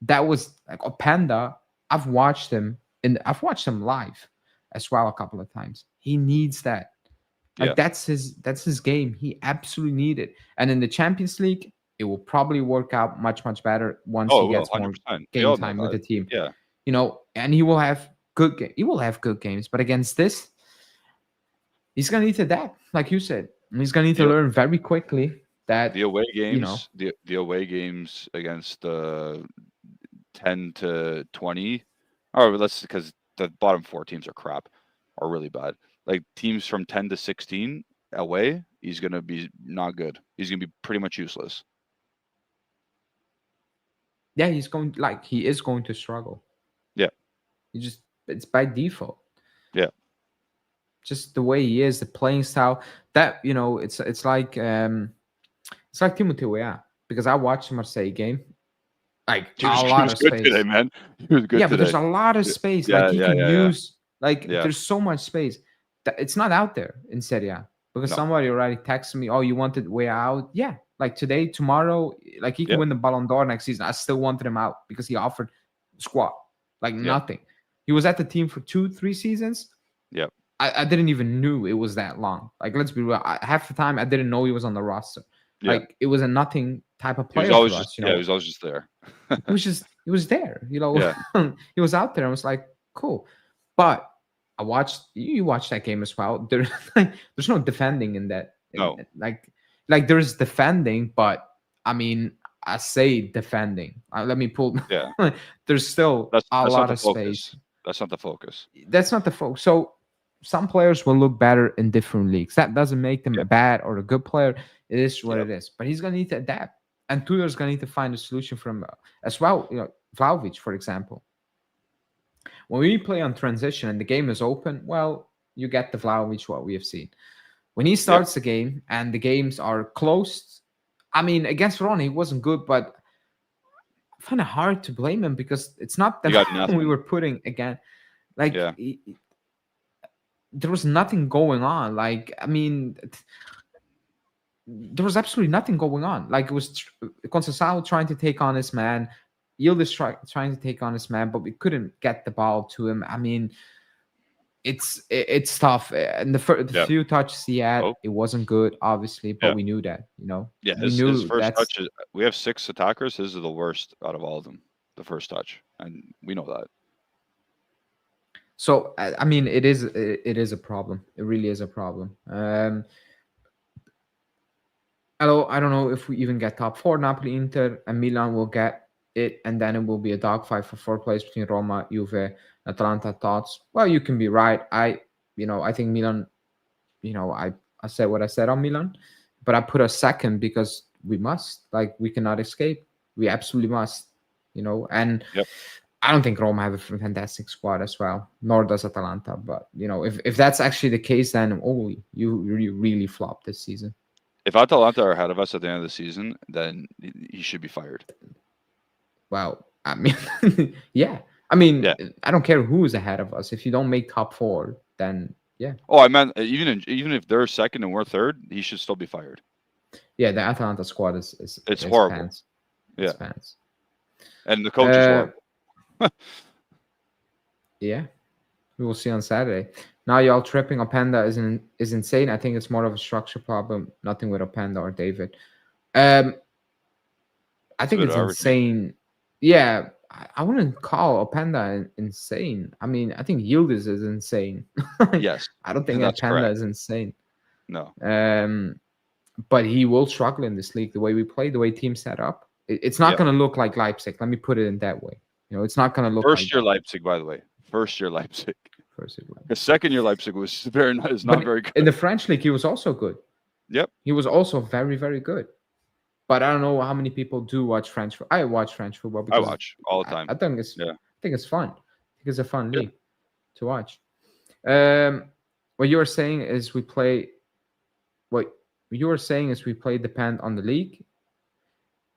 Speaker 1: That was like Openda. I've watched him live as well a couple of times. He needs that. Like that's his game. He absolutely need it. And in the Champions League, it will probably work out much better once he gets more
Speaker 2: 100%.
Speaker 1: game time with the team.
Speaker 2: Yeah.
Speaker 1: And he will have good games. But against this, he's gonna need to adapt, like you said. He's gonna need to learn very quickly that
Speaker 2: the away games, the away games against the 10 to 20, or because the bottom 4 teams are crap, are really bad. Like teams from 10 to 16 away, he's gonna be not good. He's gonna be pretty much useless.
Speaker 1: Yeah, he is going to struggle.
Speaker 2: Yeah.
Speaker 1: It's by default.
Speaker 2: Yeah.
Speaker 1: Just the way he is, the playing style. That it's like Timothy Weah, because I watched the Marseille game Like
Speaker 2: He
Speaker 1: a
Speaker 2: was,
Speaker 1: lot of
Speaker 2: good
Speaker 1: space.
Speaker 2: today, man. He was good
Speaker 1: Yeah, but
Speaker 2: today.
Speaker 1: there's a lot of space.
Speaker 2: Yeah,
Speaker 1: Like he
Speaker 2: yeah,
Speaker 1: can
Speaker 2: yeah, yeah.
Speaker 1: use. Like
Speaker 2: Yeah.
Speaker 1: there's so much space that it's not out there in Serie A because
Speaker 2: No.
Speaker 1: somebody already texted me, "Oh, you wanted way out." Yeah, like today, tomorrow, like he can
Speaker 2: Yeah.
Speaker 1: win the Ballon d'Or next season. I still wanted him out because he offered squat like
Speaker 2: Yeah.
Speaker 1: nothing. He was at the team for 2-3 seasons.
Speaker 2: Yep.
Speaker 1: I didn't even knew it was that long. Like let's be real, half the time I didn't know he was on the roster.
Speaker 2: Yeah.
Speaker 1: Like it was a nothing type of
Speaker 2: He was
Speaker 1: player
Speaker 2: always
Speaker 1: for
Speaker 2: just
Speaker 1: us. You know,
Speaker 2: he was always just there.
Speaker 1: he was there. You know,
Speaker 2: Yeah.
Speaker 1: he was out there. I was like, cool. But I watched you watched that game as well. There's no defending in that.
Speaker 2: No.
Speaker 1: Like there's defending, but I mean I say defending. Let me pull.
Speaker 2: Yeah.
Speaker 1: There's still
Speaker 2: That's
Speaker 1: a
Speaker 2: not
Speaker 1: lot
Speaker 2: the
Speaker 1: of
Speaker 2: focus.
Speaker 1: space.
Speaker 2: That's not the focus.
Speaker 1: That's not the focus. So some players will look better in different leagues. That doesn't make them
Speaker 2: Yeah.
Speaker 1: a bad or a good player. It is what
Speaker 2: Yep.
Speaker 1: it is. But he's gonna need to adapt, and Tudor's gonna need to find a solution from as well. You know, Vlahovic, for example. When we play on transition and the game is open, well, you get the Vlahovic what we have seen. When he starts the game and the games are closed, I mean, against Verona, he wasn't good, but I find it hard to blame him because it's not
Speaker 2: He got
Speaker 1: that
Speaker 2: nothing.
Speaker 1: we were putting again. Like,
Speaker 2: Yeah.
Speaker 1: there was nothing going on. Like, I mean, there was absolutely nothing going on. Like, it was Conceição trying to take on his man, Yildiz trying to take on his man, but we couldn't get the ball to him. I mean, it's tough. And the few touches he had, it wasn't good, obviously, but we knew that, you know.
Speaker 2: Yeah,
Speaker 1: We
Speaker 2: his
Speaker 1: knew
Speaker 2: first touch is, we have 6 attackers. His is the worst out of all of them. The first touch, and we know that.
Speaker 1: So I mean, it is a problem. It really is a problem. I don't know if we even get top 4. Napoli, Inter, and Milan will get it, and then it will be a dogfight for 4th place between Roma, Juve, Atalanta. Thoughts? Well, you can be right. I think Milan. I said what I said on Milan, but I put a second because we must. Like, we cannot escape. We absolutely must. And I don't think Roma have a fantastic squad as well, nor does Atalanta. But if that's actually the case, then you really flopped this season.
Speaker 2: If Atalanta are ahead of us at the end of the season, then he should be fired.
Speaker 1: Well, I mean, yeah. I mean, I don't care who's ahead of us. If you don't make top 4, then yeah.
Speaker 2: Oh, I meant even if they're second and we're third, he should still be fired.
Speaker 1: Yeah, the Atalanta squad is
Speaker 2: horrible.
Speaker 1: Pants.
Speaker 2: Yeah,
Speaker 1: it's pants.
Speaker 2: And the coach is horrible.
Speaker 1: Yeah, we will see on Saturday. Now y'all tripping. Openda is insane. I think it's more of a structure problem. Nothing with Openda or David. I think it's insane. Yeah, I wouldn't call Openda insane. I mean, I think Yildiz is insane.
Speaker 2: Yes,
Speaker 1: I don't think Openda is insane.
Speaker 2: No.
Speaker 1: But he will struggle in this league. The way we play, the way teams set up, it's not going to look like Leipzig. Let me put it in that way. It's not going to look.
Speaker 2: First year Leipzig, by the way. First year Leipzig. The second year Leipzig was not very good.
Speaker 1: In the French league, he was also good.
Speaker 2: Yep.
Speaker 1: He was also very, very good. But I don't know how many people do watch French. I watch French football because
Speaker 2: I watch all the time.
Speaker 1: I think it's fun. I think it's a fun league to watch. What you were saying is we play. What you were saying is we play depend on the league.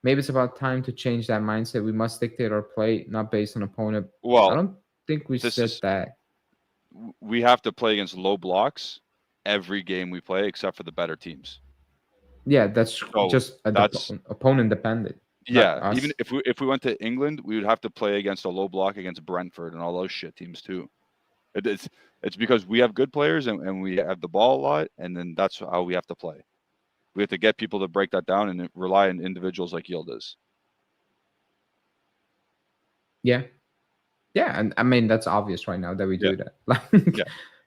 Speaker 1: Maybe it's about time to change that mindset. We must dictate our play, not based on opponent.
Speaker 2: Well,
Speaker 1: I don't think we said that.
Speaker 2: We have to play against low blocks every game we play, except for the better teams.
Speaker 1: Yeah, that's opponent dependent.
Speaker 2: Yeah, even if we went to England, we would have to play against a low block against Brentford and all those shit teams too. It's because we have good players and we have the ball a lot, and then that's how we have to play. We have to get people to break that down and rely on individuals like Yildiz.
Speaker 1: Yeah. Yeah, and I mean that's obvious right now that we do that. Like,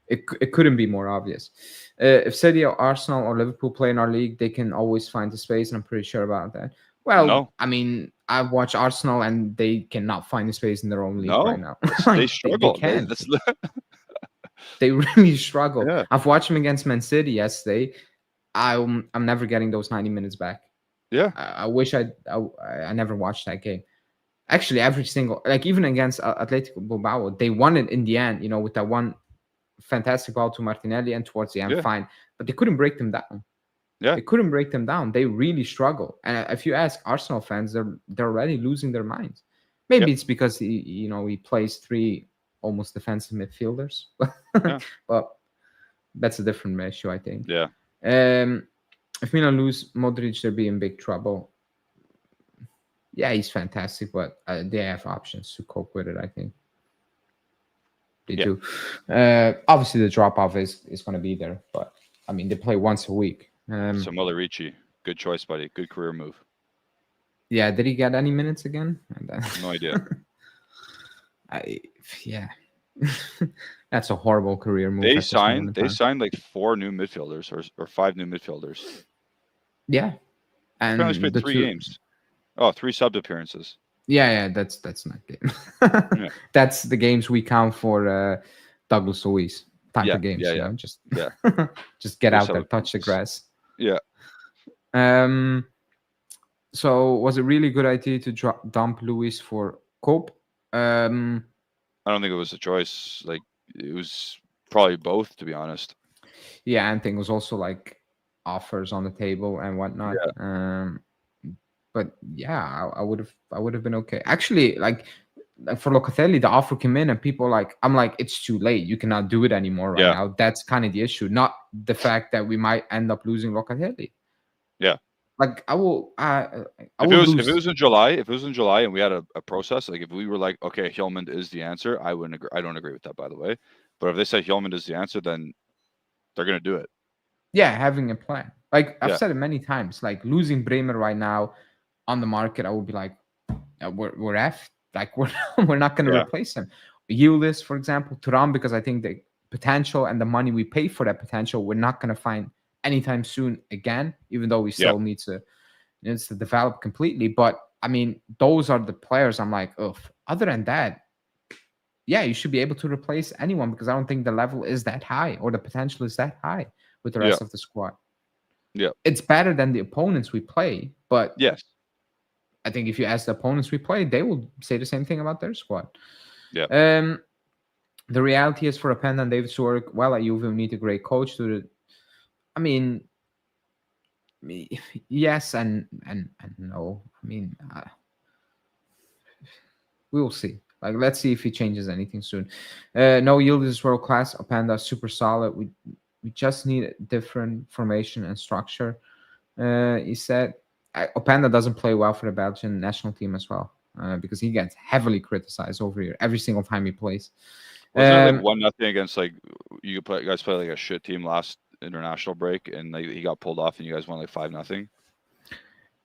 Speaker 1: it couldn't be more obvious. If City or Arsenal or Liverpool play in our league, they can always find the space, and I'm pretty sure about that. Well, no. I mean, I watch Arsenal, and they cannot find the space in their own league right now.
Speaker 2: They struggle.
Speaker 1: They can't. They really struggle. Yeah. I've watched them against Man City yesterday. I'm never getting those 90 minutes back.
Speaker 2: Yeah,
Speaker 1: I wish I never watched that game. Actually, every single, like even against Atletico Bilbao, they won it in the end, with that one fantastic ball to Martinelli and towards the end, fine. But they couldn't break them down.
Speaker 2: Yeah.
Speaker 1: They couldn't break them down. They really struggle. And if you ask Arsenal fans, they're already losing their minds. Maybe
Speaker 2: Yep.
Speaker 1: it's because he plays three almost defensive midfielders,
Speaker 2: Yeah.
Speaker 1: but that's a different issue, I think.
Speaker 2: Yeah.
Speaker 1: If Milan lose Modric, they'll be in big trouble. Yeah, he's fantastic, but they have options to cope with it, I think. They do. Obviously, the drop off is going to be there, but I mean, they play once a week.
Speaker 2: So Ricci, good choice, buddy. Good career move.
Speaker 1: Yeah, did he get any minutes again?
Speaker 2: No idea.
Speaker 1: Yeah, that's a horrible career move.
Speaker 2: They signed like 4 new midfielders or 5 new midfielders.
Speaker 1: Yeah, and
Speaker 2: they only played 3 games. Oh, 3 sub appearances.
Speaker 1: Yeah, that's not game.
Speaker 2: Yeah.
Speaker 1: That's the games we count for Douglas Luiz. Time for games.
Speaker 2: Yeah.
Speaker 1: You know? Just
Speaker 2: Yeah.
Speaker 1: just get out there, touch the grass.
Speaker 2: Yeah.
Speaker 1: So was it really a good idea to dump Luiz for Cope?
Speaker 2: I don't think it was a choice. Like, it was probably both, to be honest.
Speaker 1: Yeah, and I think it was also like offers on the table and whatnot.
Speaker 2: Yeah.
Speaker 1: But yeah, I would have been okay. Actually, like for Locatelli, the offer came in and people I'm like, it's too late. You cannot do it anymore right now. That's kind of the issue, not the fact that we might end up losing Locatelli.
Speaker 2: Yeah.
Speaker 1: Like
Speaker 2: if it was in July and we had a process, like if we were like, okay, Hjulmand is the answer, I wouldn't agree. I don't agree with that, by the way. But if they say Hjulmand is the answer, then they're gonna do it.
Speaker 1: Yeah, having a plan. Like I've said it many times, like losing Bremer right now on the market, I would be like, we're F. Like we're not going to replace him. Yildiz, for example, Thuram, because I think the potential and the money we pay for that potential, we're not going to find anytime soon again, even though we still need to develop completely. But I mean, those are the players I'm like, oh, other than that, yeah, you should be able to replace anyone because I don't think the level is that high or the potential is that high with the rest of the squad.
Speaker 2: Yeah.
Speaker 1: It's better than the opponents we play, but
Speaker 2: yes,
Speaker 1: I think if you ask the opponents we play, they will say the same thing about their squad.
Speaker 2: Yeah.
Speaker 1: The reality is for Openda and David to work well at Juve, we need a great coach I mean, yes and no. I mean, we will see. Like, let's see if he changes anything soon. No, Yildiz is world class. Openda super solid. We just need a different formation and structure. He said Openda doesn't play well for the Belgian national team as well because he gets heavily criticized over here every single time he plays.
Speaker 2: Wasn't it like 1-0 against like you guys play like a shit team last international break and like he got pulled off and you guys won like 5-0?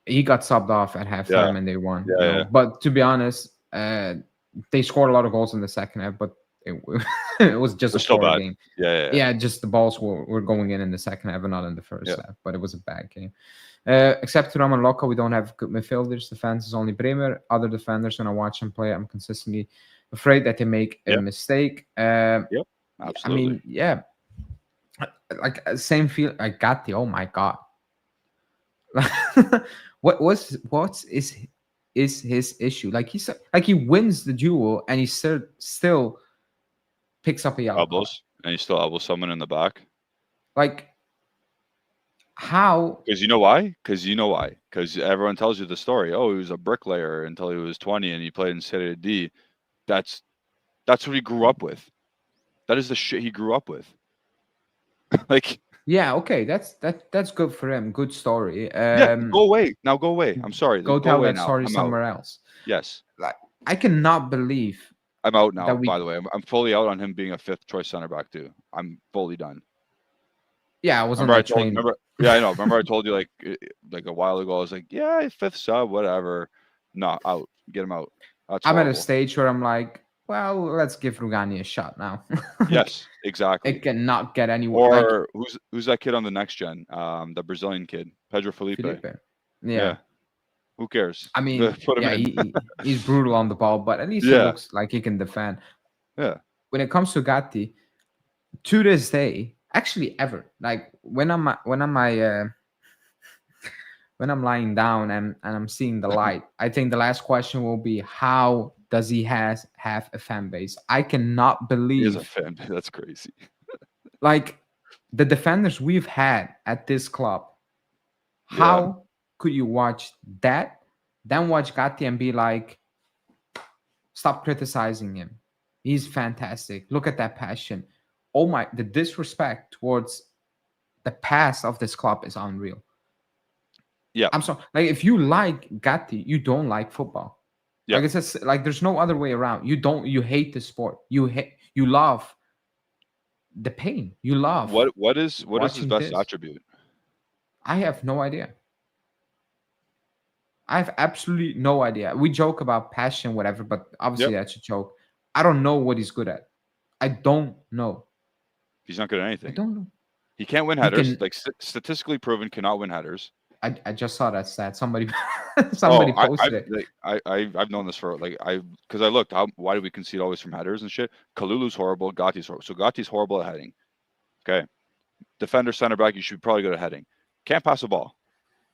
Speaker 1: He got subbed off at halftime and they won.
Speaker 2: Yeah.
Speaker 1: But to be honest, they scored a lot of goals in the second half, but it was just a poor game. Yeah, just the balls were going in the second half and not in the first half, but it was a bad game. Except Thuram and Loco, we don't have good midfielders. Defense is only Bremer. Other defenders, when I watch them play, I'm consistently afraid that they make a mistake.
Speaker 2: Absolutely.
Speaker 1: I mean, like same feel. I got the. Oh my god. What is his issue? Like he wins the duel and he still picks up a yellow
Speaker 2: elbows and he still elbows someone in the back.
Speaker 1: Like how?
Speaker 2: Because you know why? Because everyone tells you the story. Oh, he was a bricklayer until he was 20 and he played in Serie D. That's what he grew up with. That is the shit he grew up with. Like.
Speaker 1: Yeah, okay, that's good for him. Good story.
Speaker 2: Go away. Now go away. I'm sorry.
Speaker 1: Go tell that story
Speaker 2: I'm
Speaker 1: somewhere else.
Speaker 2: Yes.
Speaker 1: Like I cannot believe
Speaker 2: I'm out now, by the way. I'm fully out on him being a 5th choice center back too. I'm fully done.
Speaker 1: Yeah, I wasn't trained.
Speaker 2: Yeah, I know. Remember I told you like a while ago, I was like, yeah, 5th sub, whatever. No, out. Get him out. That's
Speaker 1: I'm
Speaker 2: horrible.
Speaker 1: at a stage where I'm like, well, let's give Rugani a shot now.
Speaker 2: Yes, exactly.
Speaker 1: It cannot get anywhere.
Speaker 2: Or who's that kid on the next gen? The Brazilian kid, Pedro Felipe.
Speaker 1: Yeah.
Speaker 2: Who cares?
Speaker 1: I mean, he's brutal on the ball, but at least he looks like he can defend.
Speaker 2: Yeah.
Speaker 1: When it comes to Gatti, to this day, actually ever, like when I'm lying down and I'm seeing the light, I think the last question will be, how does he have a fan base? I cannot believe
Speaker 2: he has a fan base. That's crazy.
Speaker 1: Like the defenders we've had at this club How could you watch that, then watch Gatti and be like, stop criticizing him? He's fantastic. Look at that passion. Oh my, the disrespect towards the past of this club is unreal.
Speaker 2: Yeah.
Speaker 1: I'm sorry. Like, if you like Gatti, you don't like football.
Speaker 2: Yeah.
Speaker 1: Like, it's just like there's no other way around. You hate the sport. You love the pain. You love
Speaker 2: What is his
Speaker 1: watching
Speaker 2: best
Speaker 1: this.
Speaker 2: attribute?
Speaker 1: I have no idea. I have absolutely no idea. We joke about passion, whatever, but obviously that's a joke. I don't know what he's good at. I don't know.
Speaker 2: He's not good at
Speaker 1: I
Speaker 2: anything.
Speaker 1: don't know.
Speaker 2: He can't win headers. Like statistically proven, cannot win headers.
Speaker 1: I just saw that stat. Somebody posted it.
Speaker 2: I've known this for because I looked. Why do we concede always from headers and shit? Kalulu's horrible. Gatti's horrible. So Gatti's horrible at heading. Okay, defender, center back. You should probably go to heading. Can't pass a ball.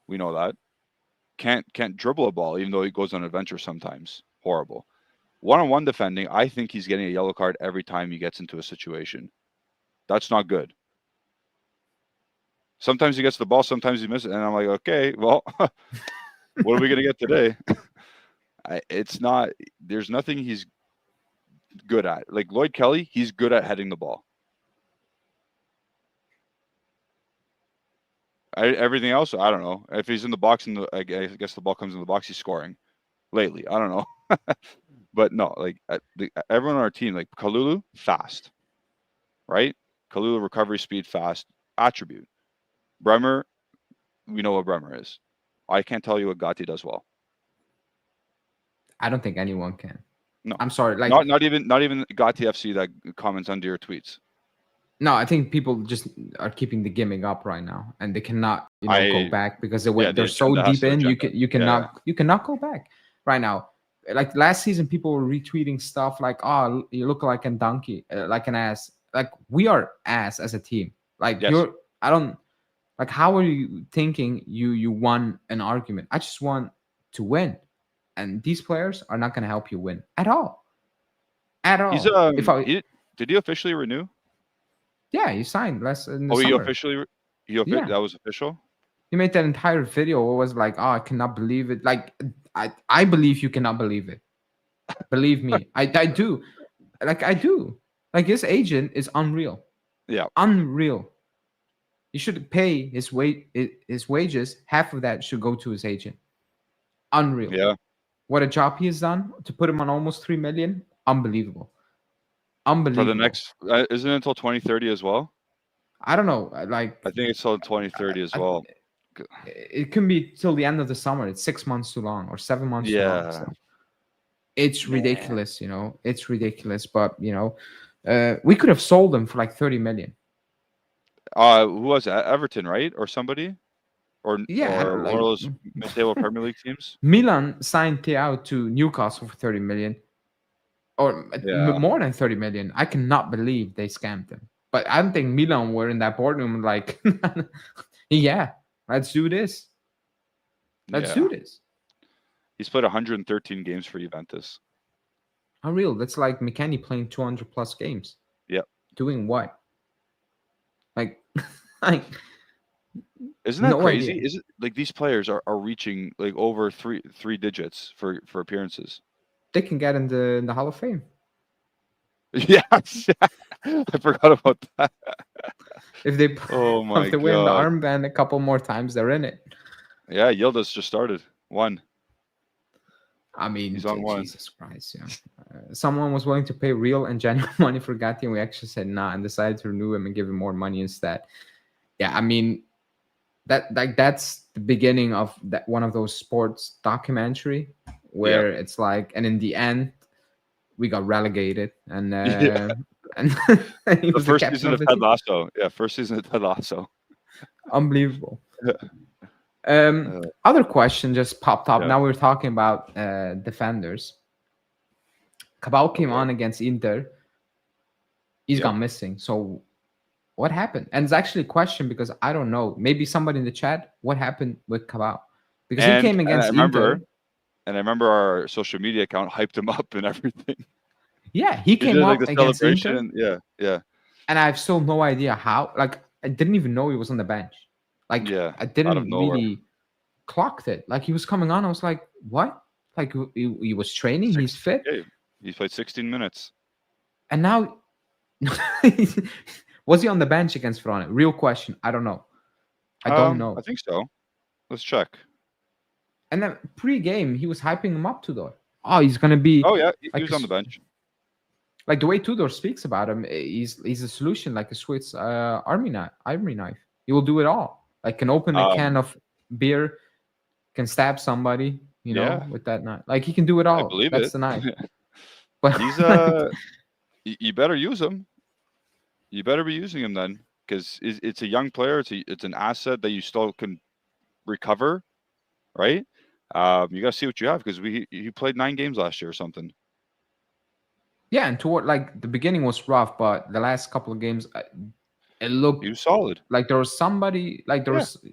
Speaker 2: We know that. Can't dribble a ball, even though he goes on adventures sometimes. Horrible. One-on-one defending. I think he's getting a yellow card every time he gets into a situation. That's not good. Sometimes he gets the ball, sometimes he misses it. And I'm like, okay, well, what are we going to get today? It's not, there's nothing he's good at. Like Lloyd Kelly, he's good at heading the ball. Everything else, I don't know. If he's in the box, I guess the ball comes in the box, he's scoring lately. I don't know. But no, like everyone on our team, like Kalulu, fast, right? Kalulu, recovery speed, fast, attribute. Bremer, we know what Bremer is. I can't tell you what Gatti does well.
Speaker 1: I don't think anyone can.
Speaker 2: No,
Speaker 1: I'm sorry. Like
Speaker 2: not even Gatti FC that comments under your tweets.
Speaker 1: No, I think people just are keeping the gimmick up right now, and they cannot go back because they're so deep in. You cannot go back right now. Like last season, people were retweeting stuff like, "Oh, you look like a donkey, like an ass." Like we are ass as a team. Like I don't. Like, how are you thinking you won an argument? I just want to win. And these players are not going to help you win at all. At all.
Speaker 2: He's did he officially renew?
Speaker 1: Yeah, he signed last in the summer.
Speaker 2: That was official?
Speaker 1: He made that entire video. It was like, oh, I cannot believe it. Like, I believe you cannot believe it. Believe me. I do. Like, I do. Like, his agent is unreal.
Speaker 2: Yeah.
Speaker 1: Unreal. You should pay his wages. Half of that should go to his agent. Unreal.
Speaker 2: Yeah.
Speaker 1: What a job he has done to put him on almost 3 million. Unbelievable. Unbelievable.
Speaker 2: For the next, isn't it until 2030 as well?
Speaker 1: I don't know. Like,
Speaker 2: I think it's till 2030 as well.
Speaker 1: It can be till the end of the summer. It's 6 months too long or 7 months too long. So it's ridiculous, It's ridiculous. But we could have sold him for like 30 million.
Speaker 2: Who was that? Everton, right? Or somebody? Or one of those mid-table Premier League teams?
Speaker 1: Milan signed Thiago to Newcastle for 30 million. Or more than 30 million. I cannot believe they scammed him. But I don't think Milan were in that boardroom like, yeah, let's do this. Let's do this.
Speaker 2: He's played 113 games for Juventus.
Speaker 1: Unreal. That's like McKennie playing 200 plus games.
Speaker 2: Yeah.
Speaker 1: Doing what? Like,
Speaker 2: isn't that crazy? Idea. Is it like these players are reaching like over three digits for appearances?
Speaker 1: They can get in the Hall of Fame.
Speaker 2: Yes, I forgot about that.
Speaker 1: If they win the armband a couple more times, they're in it.
Speaker 2: Yeah, Yildiz just started one.
Speaker 1: I mean,
Speaker 2: he's on one.
Speaker 1: Jesus Christ, yeah. Someone was willing to pay real and genuine money for Gatti, and we actually said nah, and decided to renew him and give him more money instead. Yeah, I mean, that's the beginning of that one of those sports documentary where it's like, and in the end, we got relegated, and and he was
Speaker 2: the first season of Ted Lasso. Yeah, first season of Ted Lasso.
Speaker 1: Unbelievable. Other question just popped up. Now we're talking about defenders. Cabal came on against Inter. He's gone missing. So what happened? And it's actually a question because I don't know. Maybe somebody in the chat, what happened with Cabal? Because he came against Inter.
Speaker 2: And I remember our social media account hyped him up and everything.
Speaker 1: Yeah, he came up against Inter.
Speaker 2: Yeah.
Speaker 1: And I have still no idea how. Like, I didn't even know he was on the bench. Like, I didn't really clocked it. Like he was coming on, I was like, what? Like he was training, he's fit,
Speaker 2: Hey, he's played 16 minutes.
Speaker 1: and now was he on the bench against Verona? Real question. I don't know. I don't know.
Speaker 2: I think so. Let's check.
Speaker 1: And then pre-game, he was hyping him up, Tudor. Oh, he's gonna be
Speaker 2: Oh yeah, he
Speaker 1: like
Speaker 2: was on the bench.
Speaker 1: like the way Tudor speaks about him. He's a solution, like a Swiss army knife. He will do it all. Like can open a can of beer, can stab somebody,
Speaker 2: Yeah.
Speaker 1: with that knife. Like he can do it
Speaker 2: I
Speaker 1: all.
Speaker 2: believe
Speaker 1: That's
Speaker 2: it.
Speaker 1: the knife. But
Speaker 2: He's you better use him. You better be using him then, because it's a young player. It's an asset that you still can recover, right? You got to see what you have, because he played 9 games last year or something.
Speaker 1: yeah, and toward like the beginning was rough, but the last couple of games, it looked
Speaker 2: He was solid.
Speaker 1: like there was somebody like there
Speaker 2: Yeah.
Speaker 1: was.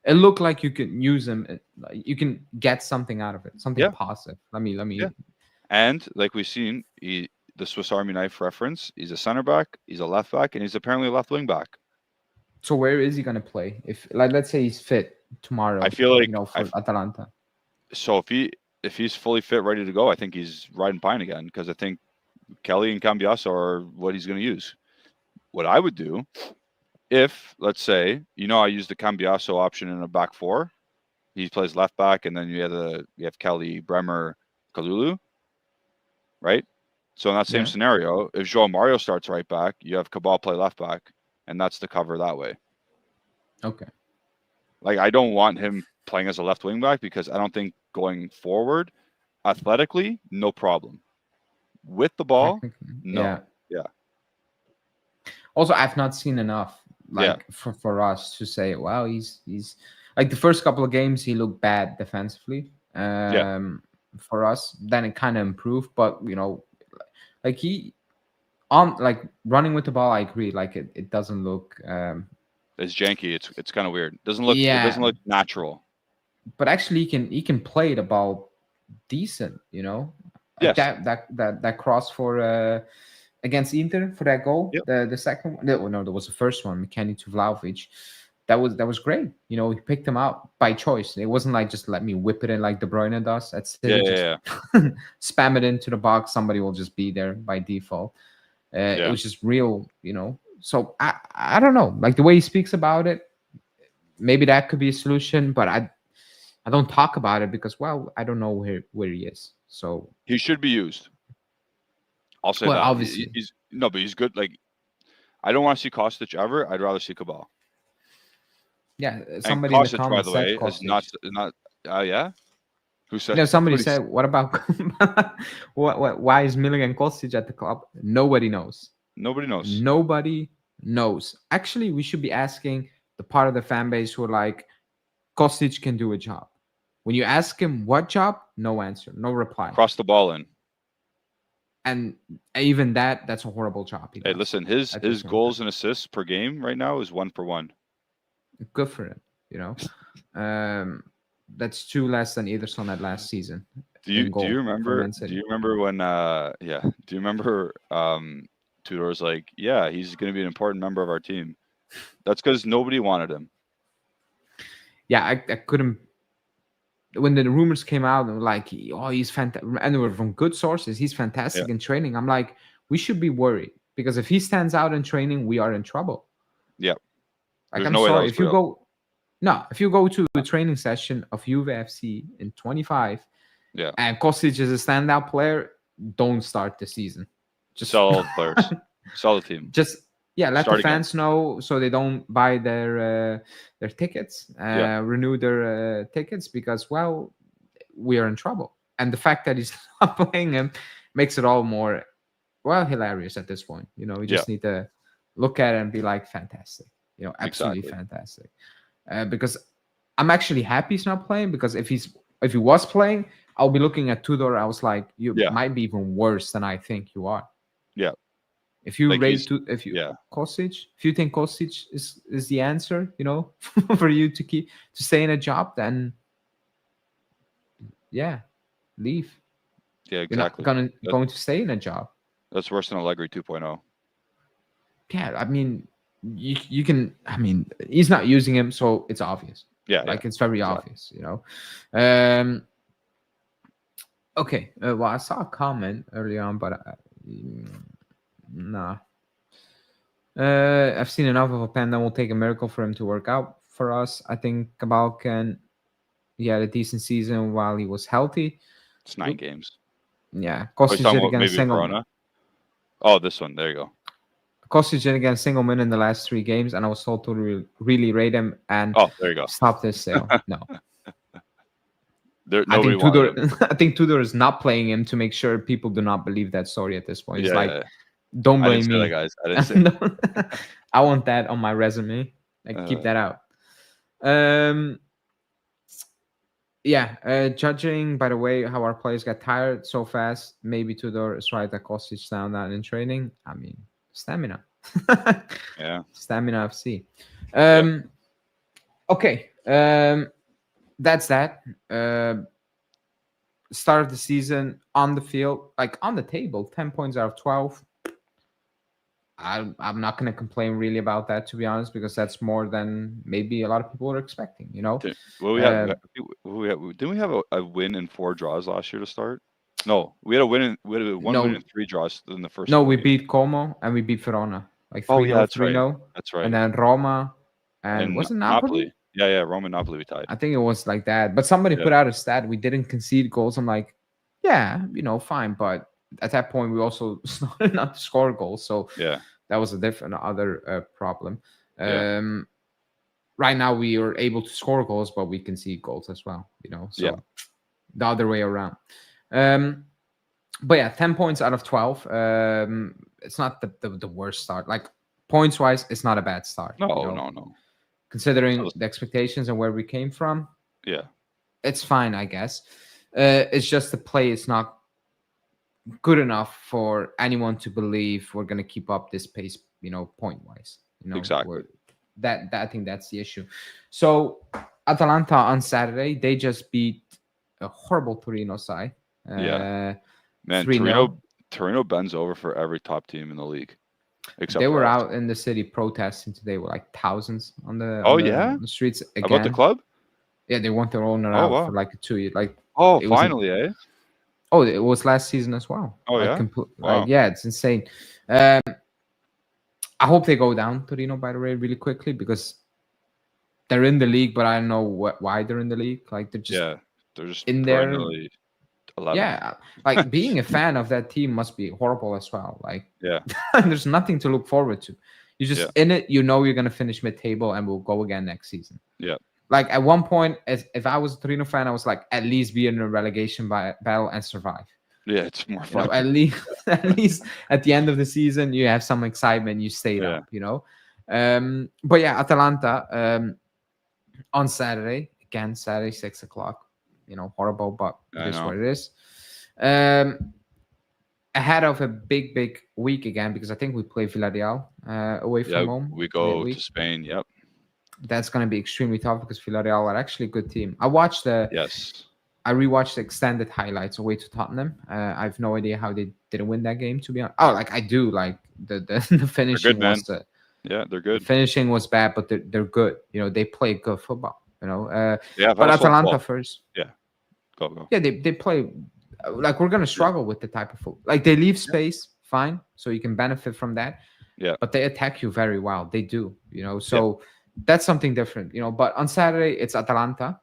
Speaker 1: It looked like you can use him. Like, you can get something out of it, something
Speaker 2: Yeah.
Speaker 1: positive. Let me.
Speaker 2: Yeah. And like we've seen, the Swiss Army knife reference. He's a center back. He's a left back, and he's apparently a left wing back.
Speaker 1: So where is he gonna play? If like let's say he's fit tomorrow,
Speaker 2: I feel like
Speaker 1: for Atalanta.
Speaker 2: So if he's fully fit, ready to go, I think he's riding pine again, because I think Kelly and Cambiasso are what he's going to use. What I would do, if let's say I use the Cambiasso option in a back 4, he plays left back, and then you have Kelly, Bremer, Kalulu, right? So in that same scenario, if João Mario starts right back, you have Cabal play left back, and that's the cover that way.
Speaker 1: Okay.
Speaker 2: Like I don't want him playing as a left wing back, because I don't think going forward, athletically, no problem. With the ball, no. Yeah.
Speaker 1: Also, I've not seen enough for us to say, wow, he's like the first couple of games he looked bad defensively. For us, then it kind of improved, but like he on like running with the ball, I agree. Like it doesn't look
Speaker 2: it's janky. It's kind of weird. It doesn't look natural.
Speaker 1: But actually, he can play the ball decent. Like
Speaker 2: Yes.
Speaker 1: that cross for against Inter for that goal.
Speaker 2: Yep.
Speaker 1: The second one, no, that was the first one. McKennie to Vlahovic. That was great. He picked him out by choice. It wasn't like just let me whip it in like De Bruyne does. That's spam it into the box. Somebody will just be there by default. It was just real. So I don't know. Like the way he speaks about it, maybe that could be a solution. But I don't talk about it because I don't know where he is. So
Speaker 2: he should be used. I'll say that.
Speaker 1: Obviously,
Speaker 2: but he's good. Like I don't want to see Kostic ever. I'd rather see Cabal.
Speaker 1: Yeah, somebody
Speaker 2: and Kostic,
Speaker 1: in the comments
Speaker 2: by the way,
Speaker 1: said
Speaker 2: is not. Yeah. Who said?
Speaker 1: Somebody said, "What about why is Milan Kostic at the club?" Nobody knows.
Speaker 2: Nobody knows.
Speaker 1: Nobody knows. Actually, we should be asking the part of the fan base who are like, Kostic can do a job. When you ask him what job, no answer, no reply.
Speaker 2: Cross the ball in.
Speaker 1: And even that's a horrible job.
Speaker 2: Hey, listen, his goals and assists per game right now is 1 for 1.
Speaker 1: Good for him. That's 2 less than Ederson had last season.
Speaker 2: Do you remember? Do you remember when? Do you remember? Tudor's like, yeah, he's going to be an important member of our team. That's because nobody wanted him.
Speaker 1: Yeah, I couldn't. When the rumors came out, and like, oh, he's fantastic, and they were from good sources. He's fantastic in training. I'm like, we should be worried because if he stands out in training, we are in trouble.
Speaker 2: Yeah.
Speaker 1: Like, I'm sorry if you go to a training session of Juve FC in 25, and Kostic is a standout player, don't start the season.
Speaker 2: Just sell players, sell the team.
Speaker 1: Just let the fans know so they don't buy their tickets, renew their tickets because we are in trouble. And the fact that he's not playing him makes it all more hilarious at this point. We just need to look at it and be like, fantastic. Absolutely fantastic. Because I'm actually happy he's not playing, because if he was playing, I'll be looking at Tudor. I was like, you might be even worse than I think you are.
Speaker 2: Yeah.
Speaker 1: If you Kostic, if you think Kostic is the answer, for you to stay in a job, then leave.
Speaker 2: Yeah, exactly.
Speaker 1: You're not going to stay in a job.
Speaker 2: That's worse than Allegri 2.0.
Speaker 1: Yeah, I mean, you can. I mean, he's not using him, so it's obvious.
Speaker 2: Yeah,
Speaker 1: Like it's very
Speaker 2: exactly.
Speaker 1: obvious, Okay, well, I saw a comment earlier on, but nah. I've seen enough of Openda. Will take a miracle for him to work out for us. I think Cabal he had a decent season while he was healthy.
Speaker 2: It's 9 games.
Speaker 1: Yeah,
Speaker 2: Oh, you're
Speaker 1: Kostic
Speaker 2: talking
Speaker 1: did
Speaker 2: about
Speaker 1: again a
Speaker 2: maybe
Speaker 1: single.
Speaker 2: Verona? Oh, this one. There you go.
Speaker 1: Kostic did again a single min in the last 3 games, and I was told to really rate him and
Speaker 2: Oh, there you go.
Speaker 1: stop this sale. No.
Speaker 2: Nobody wanted him.
Speaker 1: I think Tudor is not playing him to make sure people do not believe that story at this point. It's
Speaker 2: Yeah.
Speaker 1: don't
Speaker 2: I didn't
Speaker 1: blame
Speaker 2: say
Speaker 1: me.
Speaker 2: that, guys. I didn't say that.
Speaker 1: I want that on my resume. Keep that out. Judging by the way how our players get tired so fast, maybe Tudor is right that Kostic down that in training. I mean, stamina.
Speaker 2: Yeah.
Speaker 1: Stamina FC. Okay. That's that. Start of the season on the field, like on the table, 10 points out of 12. I'm not going to complain really about that, to be honest, because that's more than maybe a lot of people were expecting,
Speaker 2: Well, didn't we have a win and 4 draws last year to start? No, we had one win and 3 draws in the first.
Speaker 1: No, we beat Como and we beat Verona, like 3-0,
Speaker 2: that's
Speaker 1: 3-0.
Speaker 2: right. That's right.
Speaker 1: And then Roma and was it Napoli?
Speaker 2: Yeah, Roma and Napoli we tied.
Speaker 1: I think it was like that. But somebody put out a stat, we didn't concede goals. I'm like, yeah, fine. But at that point, we also started not to score goals. So that was a different other problem. Right now, we are able to score goals, but we concede goals as well. So the other way around. But yeah, 10 points out of 12. It's not the worst start. Like points wise, it's not a bad start.
Speaker 2: No.
Speaker 1: Considering the expectations and where we came from, it's fine, I guess. It's just the play is not good enough for anyone to believe we're going to keep up this pace, point wise.
Speaker 2: Exactly.
Speaker 1: That I think that's the issue. So Atalanta on Saturday, they just beat a horrible Torino side.
Speaker 2: Man,
Speaker 1: 3-0.
Speaker 2: Torino bends over for every top team in the league. Except
Speaker 1: they were
Speaker 2: us.
Speaker 1: out in the city protesting today with like thousands on the the streets again.
Speaker 2: About the club?
Speaker 1: Yeah, they want their owner out for like 2 years. Like
Speaker 2: finally, eh?
Speaker 1: Oh, it was last season as well.
Speaker 2: Oh,
Speaker 1: like,
Speaker 2: wow.
Speaker 1: Yeah, it's insane. I hope they go down Torino, by the way, really quickly because they're in the league, but I don't know why they're in the league. Like they're just in there.
Speaker 2: 11th.
Speaker 1: Yeah, like being a fan of that team must be horrible as well. Like, there's nothing to look forward to. You're just in it. You're gonna finish mid-table, and we'll go again next season.
Speaker 2: Yeah.
Speaker 1: Like at one point, if I was a Torino fan, I was like, at least be in a relegation battle and survive.
Speaker 2: Yeah, it's more fun.
Speaker 1: At least at the end of the season, you have some excitement. You stayed up. But yeah, Atalanta on Saturday again. Saturday 6:00. Horrible, but it is what it is. Ahead of a big week again, because I think we play Villarreal away from home.
Speaker 2: We go to Spain. Yep.
Speaker 1: That's going to be extremely tough because Villarreal are actually a good team. I rewatched the extended highlights away to Tottenham. I have no idea how they didn't win that game, to be honest. Oh, like I do. Like the finishing
Speaker 2: was they're good.
Speaker 1: The finishing was bad, but they're good. They play good football. But Atalanta first.
Speaker 2: Yeah. Go.
Speaker 1: Yeah, they play like we're gonna struggle with the type of football. Like they leave space, fine, so you can benefit from that.
Speaker 2: Yeah.
Speaker 1: But they attack you very well. They do, So that's something different, But on Saturday it's Atalanta.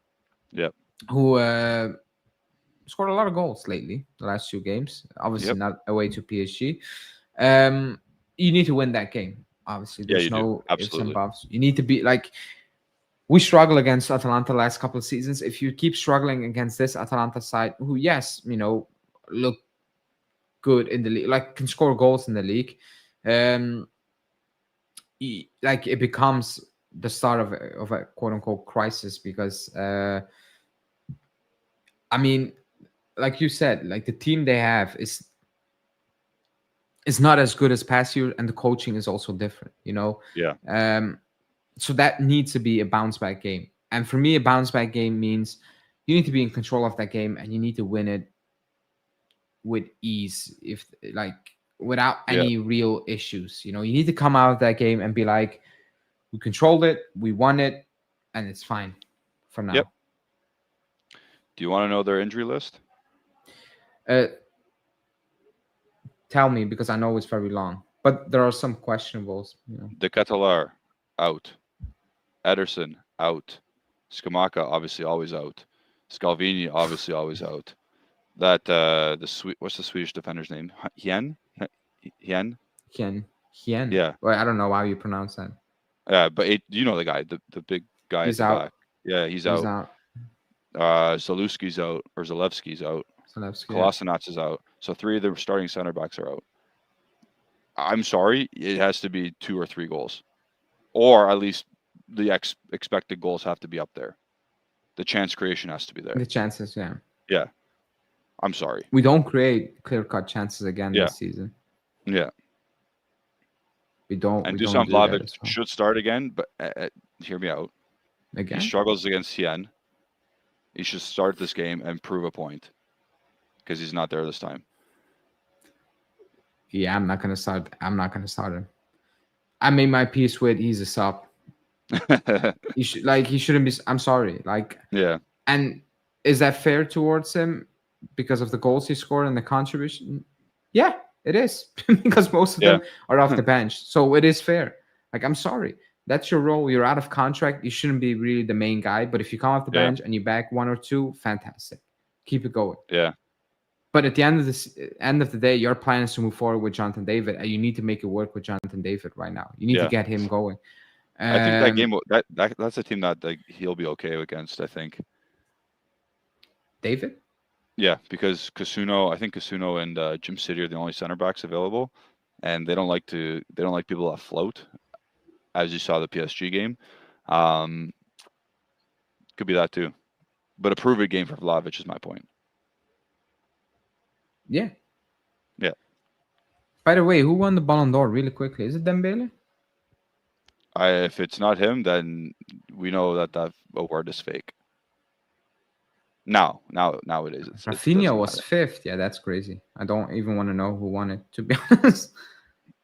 Speaker 2: Yeah.
Speaker 1: Who scored a lot of goals lately, the last 2 games. Obviously not away to PSG. You need to win that game. Obviously, there's no ifs and buts. You need to be like. We struggle against Atalanta last couple of seasons. If you keep struggling against this Atalanta side, who, look good in the league, like can score goals in the league, like it becomes the start of a quote unquote crisis because, like you said, like the team they have is not as good as past year, and the coaching is also different.
Speaker 2: Yeah.
Speaker 1: So that needs to be a bounce back game. And for me, a bounce back game means you need to be in control of that game and you need to win it with ease, without any real issues. You need to come out of that game and be like, we controlled it, we won it, and it's fine. for now.
Speaker 2: Yep. Do you want to know their injury list?
Speaker 1: Tell me, because I know it's very long, but there are some questionables.
Speaker 2: De Ketelaere, out. Ederson, out. Skamaka, obviously always out. Scalvini, obviously always out. That what's the Swedish defender's name? Hien?
Speaker 1: Hien.
Speaker 2: Yeah.
Speaker 1: Well, I don't know how you pronounce that.
Speaker 2: Yeah, but you know the guy, the big guy
Speaker 1: He's
Speaker 2: at the
Speaker 1: out.
Speaker 2: back. Yeah, he's out. Zalewski's out, or Zalewski's out. Kolasinac is out. So 3 of the starting center backs are out. I'm sorry, it has to be 2 or 3 goals, or at least the expected goals have to be up there. The chance creation has to be there.
Speaker 1: The chances, yeah.
Speaker 2: Yeah. I'm sorry.
Speaker 1: We don't create clear-cut chances again this season.
Speaker 2: Yeah.
Speaker 1: We don't.
Speaker 2: And
Speaker 1: we
Speaker 2: Dusan
Speaker 1: don't do
Speaker 2: Vlahovic should start again, but hear me out.
Speaker 1: Again?
Speaker 2: He struggles against Hien. He should start this game and prove a point, because he's not there this time.
Speaker 1: Yeah, I'm not gonna start him. I made my peace with he's a sub. He shouldn't be. I'm sorry.
Speaker 2: Yeah.
Speaker 1: And is that fair towards him because of the goals he scored and the contribution? Yeah, it is, because most of them are off the bench. So it is fair. I'm sorry. That's your role. You're out of contract. You shouldn't be really the main guy. But if you come off the bench and you back 1 or 2, fantastic. Keep it going.
Speaker 2: Yeah.
Speaker 1: But at the end of the day, your plan is to move forward with Jonathan David, and you need to make it work with Jonathan David right now. You need to get him going.
Speaker 2: I think that game that's a team that he'll be okay against, I think.
Speaker 1: David?
Speaker 2: Yeah, because I think Casuno and Jim City are the only center backs available, and they don't like people that float, as you saw the PSG game. Could be that too. But a prove-it game for Vlahovic is my point.
Speaker 1: Yeah.
Speaker 2: Yeah.
Speaker 1: By the way, who won the Ballon d'Or really quickly? Is it Dembele?
Speaker 2: If it's not him, then we know that award is fake. Now it is.
Speaker 1: Rafinha was 5th. Yeah, that's crazy. I don't even want to know who won it, to be honest.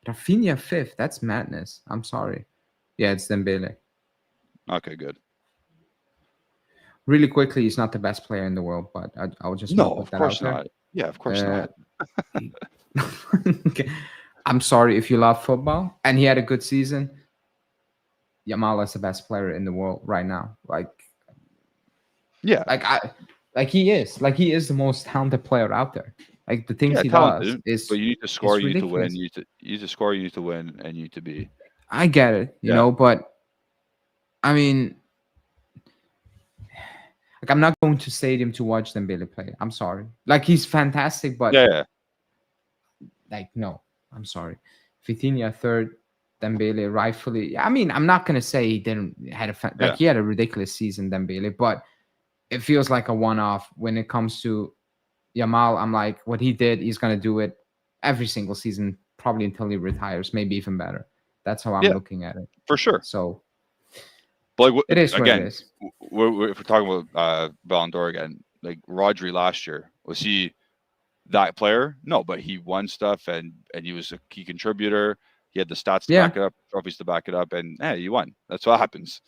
Speaker 1: Rafinha 5th. That's madness. I'm sorry. Yeah, it's Dembele.
Speaker 2: Okay, good.
Speaker 1: Really quickly, he's not the best player in the world, but I'll just
Speaker 2: of course not. Yeah, of course not.
Speaker 1: Okay. I'm sorry if you love football, and he had a good season. Yamal is the best player in the world right now. He is the most talented player out there. The things he does is.
Speaker 2: But you need to score, you need to win. You need to score, you need to win, and you need to be.
Speaker 1: I get it, you know, but I mean, I'm not going to stadium to watch Dembele play. I'm sorry. He's fantastic, but no, I'm sorry. Vitinha 3rd, Dembele rightfully. I mean, I'm not gonna say he didn't he had a ridiculous season, Dembele, but it feels like a one-off when it comes to Yamal. I'm like, what he did, he's gonna do it every single season, probably until he retires, maybe even better. That's how I'm looking at it.
Speaker 2: For sure.
Speaker 1: So,
Speaker 2: but
Speaker 1: it is what it is.
Speaker 2: If we're talking about Ballon d'Or again, Rodri last year, was he that player? No, but he won stuff, and he was a key contributor. He had the stats to back it up, trophies to back it up, and you won. That's what happens.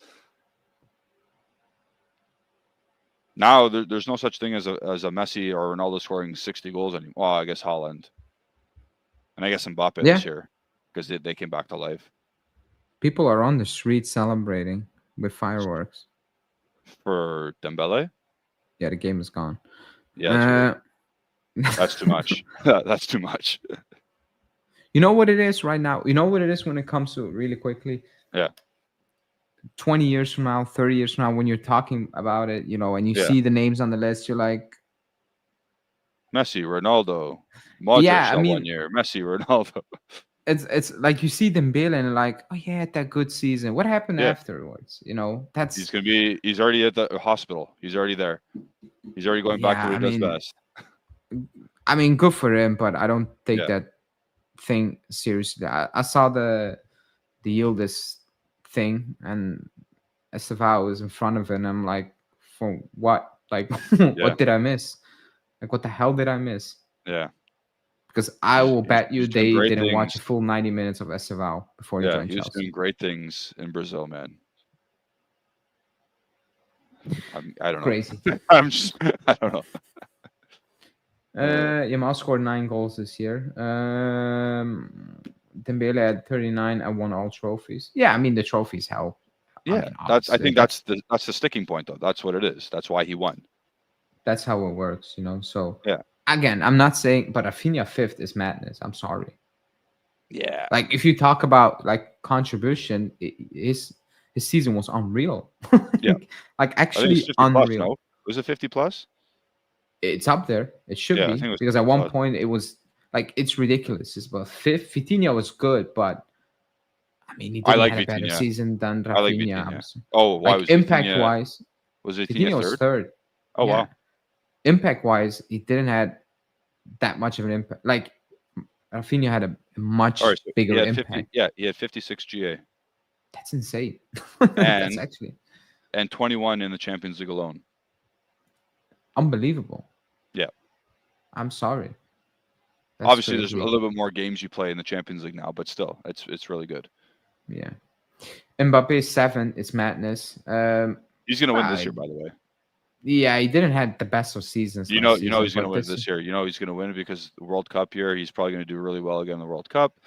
Speaker 2: Now there's no such thing as a Messi or Ronaldo scoring 60 goals anymore. Well, I guess Haaland, and I guess Mbappe this year, because they came back to life.
Speaker 1: People are on the street celebrating with fireworks.
Speaker 2: For Dembele?
Speaker 1: Yeah, the game is gone.
Speaker 2: Yeah, that's too much. That's too much.
Speaker 1: You know what it is right now? You know what it is when it comes to really quickly?
Speaker 2: Yeah.
Speaker 1: 20 years from now, 30 years from now, when you're talking about it, and you see the names on the list, you're like...
Speaker 2: Messi, Ronaldo, Modric 1 year. Messi, Ronaldo.
Speaker 1: It's like you see Dembele and like, oh yeah, that good season. What happened afterwards? That's...
Speaker 2: He's already at the hospital. He's already there. He's already going back to what he does best.
Speaker 1: I mean, good for him, but I don't take that thing seriously. I saw the Yildiz thing, and Estevao was in front of it, and I'm like, for what? What did I miss? What the hell did I miss?
Speaker 2: Yeah.
Speaker 1: Because I will bet you they didn't watch a full 90 minutes of Estevao before he joined Chelsea.
Speaker 2: He was doing great things in Brazil, man. I don't know.
Speaker 1: Crazy.
Speaker 2: I don't know.
Speaker 1: Yamal scored 9 goals this year. Dembele had 39 and won all trophies. Yeah, I mean the trophies help.
Speaker 2: Yeah,
Speaker 1: I mean,
Speaker 2: I think that's the sticking point though. That's what it is. That's why he won.
Speaker 1: That's how it works, you know. So
Speaker 2: Yeah.
Speaker 1: again, I'm not saying, but Rafinha 5th is madness. I'm sorry.
Speaker 2: Yeah.
Speaker 1: Like if you talk about like contribution, his season was unreal.
Speaker 2: Yeah.
Speaker 1: Like
Speaker 2: I think it's
Speaker 1: actually
Speaker 2: 50 plus.
Speaker 1: unreal.
Speaker 2: No, was it 50 plus?
Speaker 1: It's up there. It should
Speaker 2: Yeah, I
Speaker 1: be
Speaker 2: think it was
Speaker 1: because at
Speaker 2: 50
Speaker 1: one
Speaker 2: plus.
Speaker 1: point it was like it's ridiculous. It's about fifth. Vitinha was good, but I mean he
Speaker 2: I
Speaker 1: didn't
Speaker 2: like
Speaker 1: have a better
Speaker 2: Vitinha.
Speaker 1: season than
Speaker 2: I like
Speaker 1: Rafinha.
Speaker 2: Vitinha. Oh, why
Speaker 1: Like
Speaker 2: was
Speaker 1: impact
Speaker 2: Vitinha?
Speaker 1: wise,
Speaker 2: Was Vitinha
Speaker 1: Vitinha was
Speaker 2: third?
Speaker 1: third.
Speaker 2: Oh
Speaker 1: Yeah.
Speaker 2: wow.
Speaker 1: Impact wise, he didn't have that much of an impact. Like Rafinha had a much
Speaker 2: All right, so
Speaker 1: bigger
Speaker 2: he had
Speaker 1: impact.
Speaker 2: 50. Yeah, he had 56 GA
Speaker 1: That's insane. That's
Speaker 2: and
Speaker 1: actually
Speaker 2: 21 in the Champions League alone.
Speaker 1: unbelievable.
Speaker 2: Yeah.
Speaker 1: I'm sorry. That's
Speaker 2: Obviously, there's a
Speaker 1: crazy.
Speaker 2: little bit more games you play in the Champions League now, but still, it's really good.
Speaker 1: Yeah. Mbappe 7. It's madness.
Speaker 2: He's gonna win this year, by the way.
Speaker 1: Yeah, he didn't have the best of seasons.
Speaker 2: You
Speaker 1: last
Speaker 2: know
Speaker 1: season,
Speaker 2: he's gonna
Speaker 1: but
Speaker 2: win this year. You know he's gonna win because the World Cup year, he's probably gonna do really well again in the World Cup.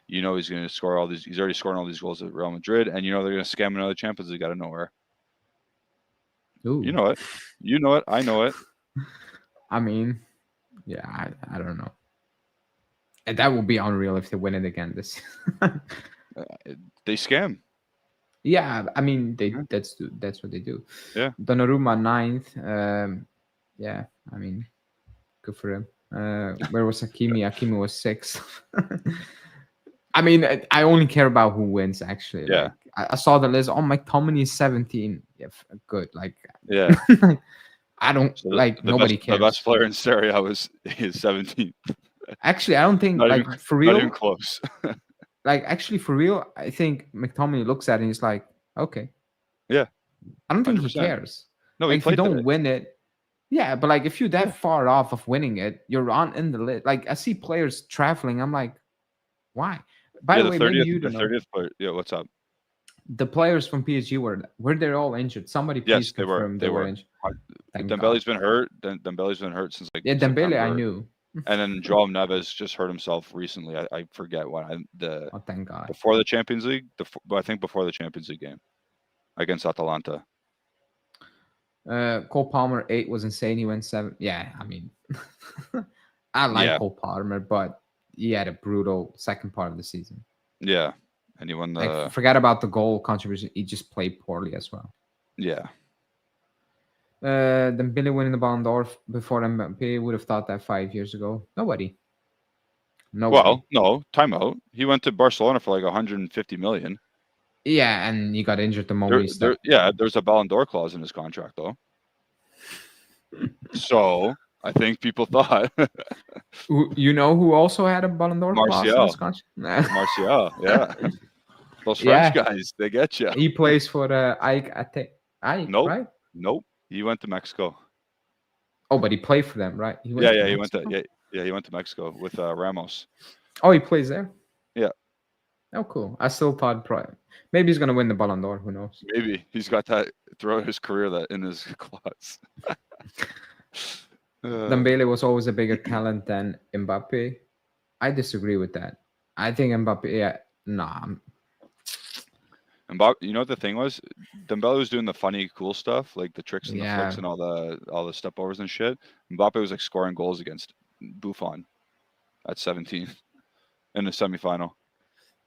Speaker 2: You know he's gonna score all these. He's already scoring all these goals at Real Madrid, and you know they're gonna scam another Champions League out of nowhere.
Speaker 1: Ooh.
Speaker 2: You know it. You know it. I know it.
Speaker 1: I mean, yeah, I don't know. And that would be unreal if they win it again this.
Speaker 2: They scam.
Speaker 1: Yeah, I mean
Speaker 2: Yeah.
Speaker 1: that's what they do.
Speaker 2: Yeah.
Speaker 1: Donnarumma 9th. Yeah, I mean, good for him. Where was Hakimi? Hakimi was 6th. I mean, I only care about who wins. Actually,
Speaker 2: Yeah.
Speaker 1: Like, I saw the list. Oh, McTominay is 17. Yeah, good. Like,
Speaker 2: Yeah.
Speaker 1: I don't
Speaker 2: So
Speaker 1: like nobody cares.
Speaker 2: The best player in Serie A is 17.
Speaker 1: Actually, I don't think
Speaker 2: Not
Speaker 1: like
Speaker 2: even,
Speaker 1: for real.
Speaker 2: Not even close.
Speaker 1: Like actually for real, I think McTominay looks at it and he's like, okay.
Speaker 2: Yeah.
Speaker 1: I don't think
Speaker 2: 100%.
Speaker 1: he cares.
Speaker 2: No,
Speaker 1: like
Speaker 2: he
Speaker 1: if you
Speaker 2: played
Speaker 1: don't
Speaker 2: today.
Speaker 1: win it, yeah, but like if you're that far off of winning it, you're on in the list. Like I see players traveling. I'm like, why? By the way, maybe you don't know.
Speaker 2: 30th player. Yeah, what's up?
Speaker 1: The players from PSG were they all injured? Somebody please confirm they were injured.
Speaker 2: Dembele's been hurt. Dembele's been hurt since like
Speaker 1: Dembele
Speaker 2: September.
Speaker 1: I knew.
Speaker 2: And then Joao Neves just hurt himself recently. I forget when.
Speaker 1: Oh, thank God.
Speaker 2: Before the Champions League, I think before the Champions League game against Atalanta.
Speaker 1: Cole Palmer 8 was insane. He went 7. Yeah, I mean, I like Cole Palmer, but he had a brutal second part of the season.
Speaker 2: Yeah, and he won the.
Speaker 1: Like, forget about the goal contribution. He just played poorly as well.
Speaker 2: Yeah.
Speaker 1: Dembele winning the Ballon d'Or before Mbappe would have thought that 5 years ago. Nobody.
Speaker 2: Well, no, timeout. He went to Barcelona for like 150 million.
Speaker 1: Yeah, and he got injured the moment he stepped.
Speaker 2: There's a Ballon d'Or clause in his contract though. So I think people thought.
Speaker 1: You know who also had a Ballon d'Or clause in his contract?
Speaker 2: Martial, yeah. Those French guys, they get you.
Speaker 1: He plays for Ike,
Speaker 2: nope.
Speaker 1: right?
Speaker 2: Nope. He went to Mexico.
Speaker 1: Oh, but he played for them, right?
Speaker 2: He went to Mexico with Ramos.
Speaker 1: Oh, he plays there?
Speaker 2: Yeah.
Speaker 1: Oh, cool. I still thought maybe he's gonna win the Ballon d'Or. Who knows?
Speaker 2: Maybe he's got that throughout his career that in his clause.
Speaker 1: Dembele was always a bigger talent than Mbappe. I disagree with that. I think Mbappe.
Speaker 2: Mbappe, you know what the thing was? Dembele was doing the funny, cool stuff, like the tricks and the flicks and all the step overs and shit. Mbappe was like scoring goals against Buffon at 17 in the semifinal.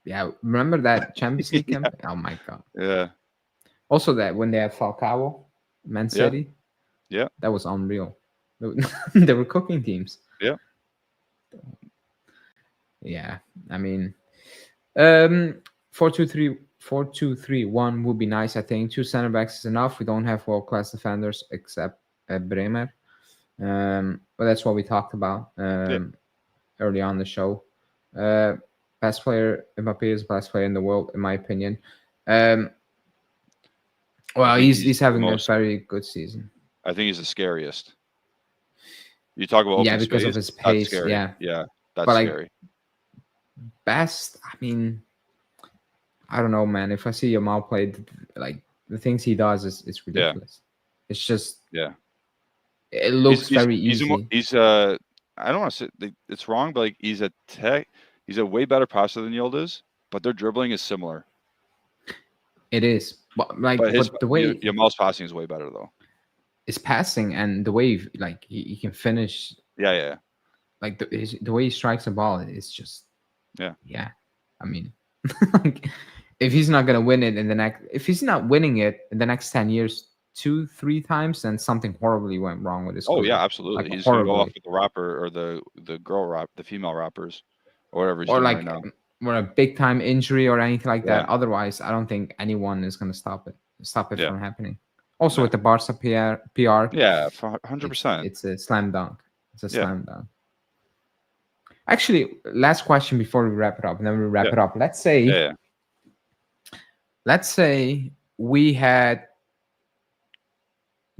Speaker 1: Yeah, remember that Champions League campaign? Oh my God.
Speaker 2: Yeah.
Speaker 1: Also, that when they had Falcao, Man City.
Speaker 2: Yeah.
Speaker 1: That was unreal. They were cooking teams.
Speaker 2: Yeah.
Speaker 1: Yeah, I mean, 4-2-3-1 would be nice. I think 2 center backs is enough. We don't have world-class defenders except Bremer, but that's what we talked about early on the show. Best player, Mbappe is the best player in the world, in my opinion. Well, he's having a very good season.
Speaker 2: I think he's the scariest. You talk about open
Speaker 1: because
Speaker 2: space,
Speaker 1: of his pace.
Speaker 2: that's scary.
Speaker 1: Yeah,
Speaker 2: that's
Speaker 1: but
Speaker 2: scary.
Speaker 1: Best, I mean, I don't know, man. If I see Yamal play, like the things he does is ridiculous. It's just
Speaker 2: Yeah.
Speaker 1: it looks very easy.
Speaker 2: He's I don't want to say it's wrong, but like he's a way better passer than Yildiz, but their dribbling is similar.
Speaker 1: It is, but
Speaker 2: But
Speaker 1: the way
Speaker 2: Yamal's passing is way better though.
Speaker 1: is passing and the way like he can finish,
Speaker 2: Yeah.
Speaker 1: like the way he strikes the ball is just
Speaker 2: Yeah.
Speaker 1: I mean, like, if he's not gonna win it if he's not winning it in the next 10 years, 2-3 times, then something horribly went wrong with his
Speaker 2: Oh
Speaker 1: career.
Speaker 2: yeah, absolutely.
Speaker 1: Like
Speaker 2: He's gonna go off
Speaker 1: horribly,
Speaker 2: with the rapper or the girl rap, the female rappers, or whatever he's
Speaker 1: or
Speaker 2: doing
Speaker 1: like
Speaker 2: right now.
Speaker 1: or a big time injury or anything like that.
Speaker 2: Yeah.
Speaker 1: Otherwise, I don't think anyone is gonna stop it
Speaker 2: Yeah.
Speaker 1: from happening. Also
Speaker 2: Yeah.
Speaker 1: with the Barca PR,
Speaker 2: Yeah, 100%.
Speaker 1: it's a slam dunk. It's a
Speaker 2: Yeah.
Speaker 1: slam dunk. Actually, last question before we wrap it up, and then we wrap
Speaker 2: Yeah.
Speaker 1: it up. Let's say,
Speaker 2: Yeah.
Speaker 1: we had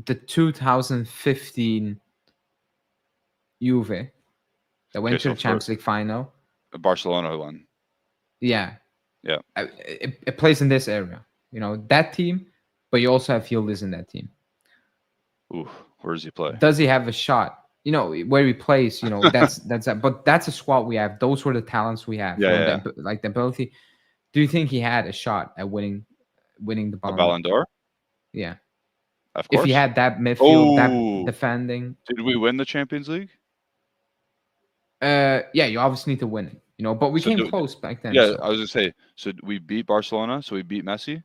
Speaker 1: the 2015 Juve that went
Speaker 2: Okay,
Speaker 1: to
Speaker 2: so
Speaker 1: the Champions League final.
Speaker 2: Barcelona won.
Speaker 1: Yeah.
Speaker 2: Yeah.
Speaker 1: It plays in this area. You know, that team, but you also have Yildiz in that team.
Speaker 2: Ooh, where does he play?
Speaker 1: Does he have a shot? You know, where he plays, you know, but that's a squad we have. Those were the talents we have.
Speaker 2: Yeah.
Speaker 1: Like the ability. Do you think he had a shot at winning the
Speaker 2: A
Speaker 1: Ballon
Speaker 2: Ballon d'Or?
Speaker 1: Yeah.
Speaker 2: Of course.
Speaker 1: If he had that midfield, that defending.
Speaker 2: Did we win the Champions League?
Speaker 1: Yeah, you obviously need to win it, you know, but we came close back then.
Speaker 2: Yeah, so. I was gonna say, so we beat Barcelona, so we beat Messi?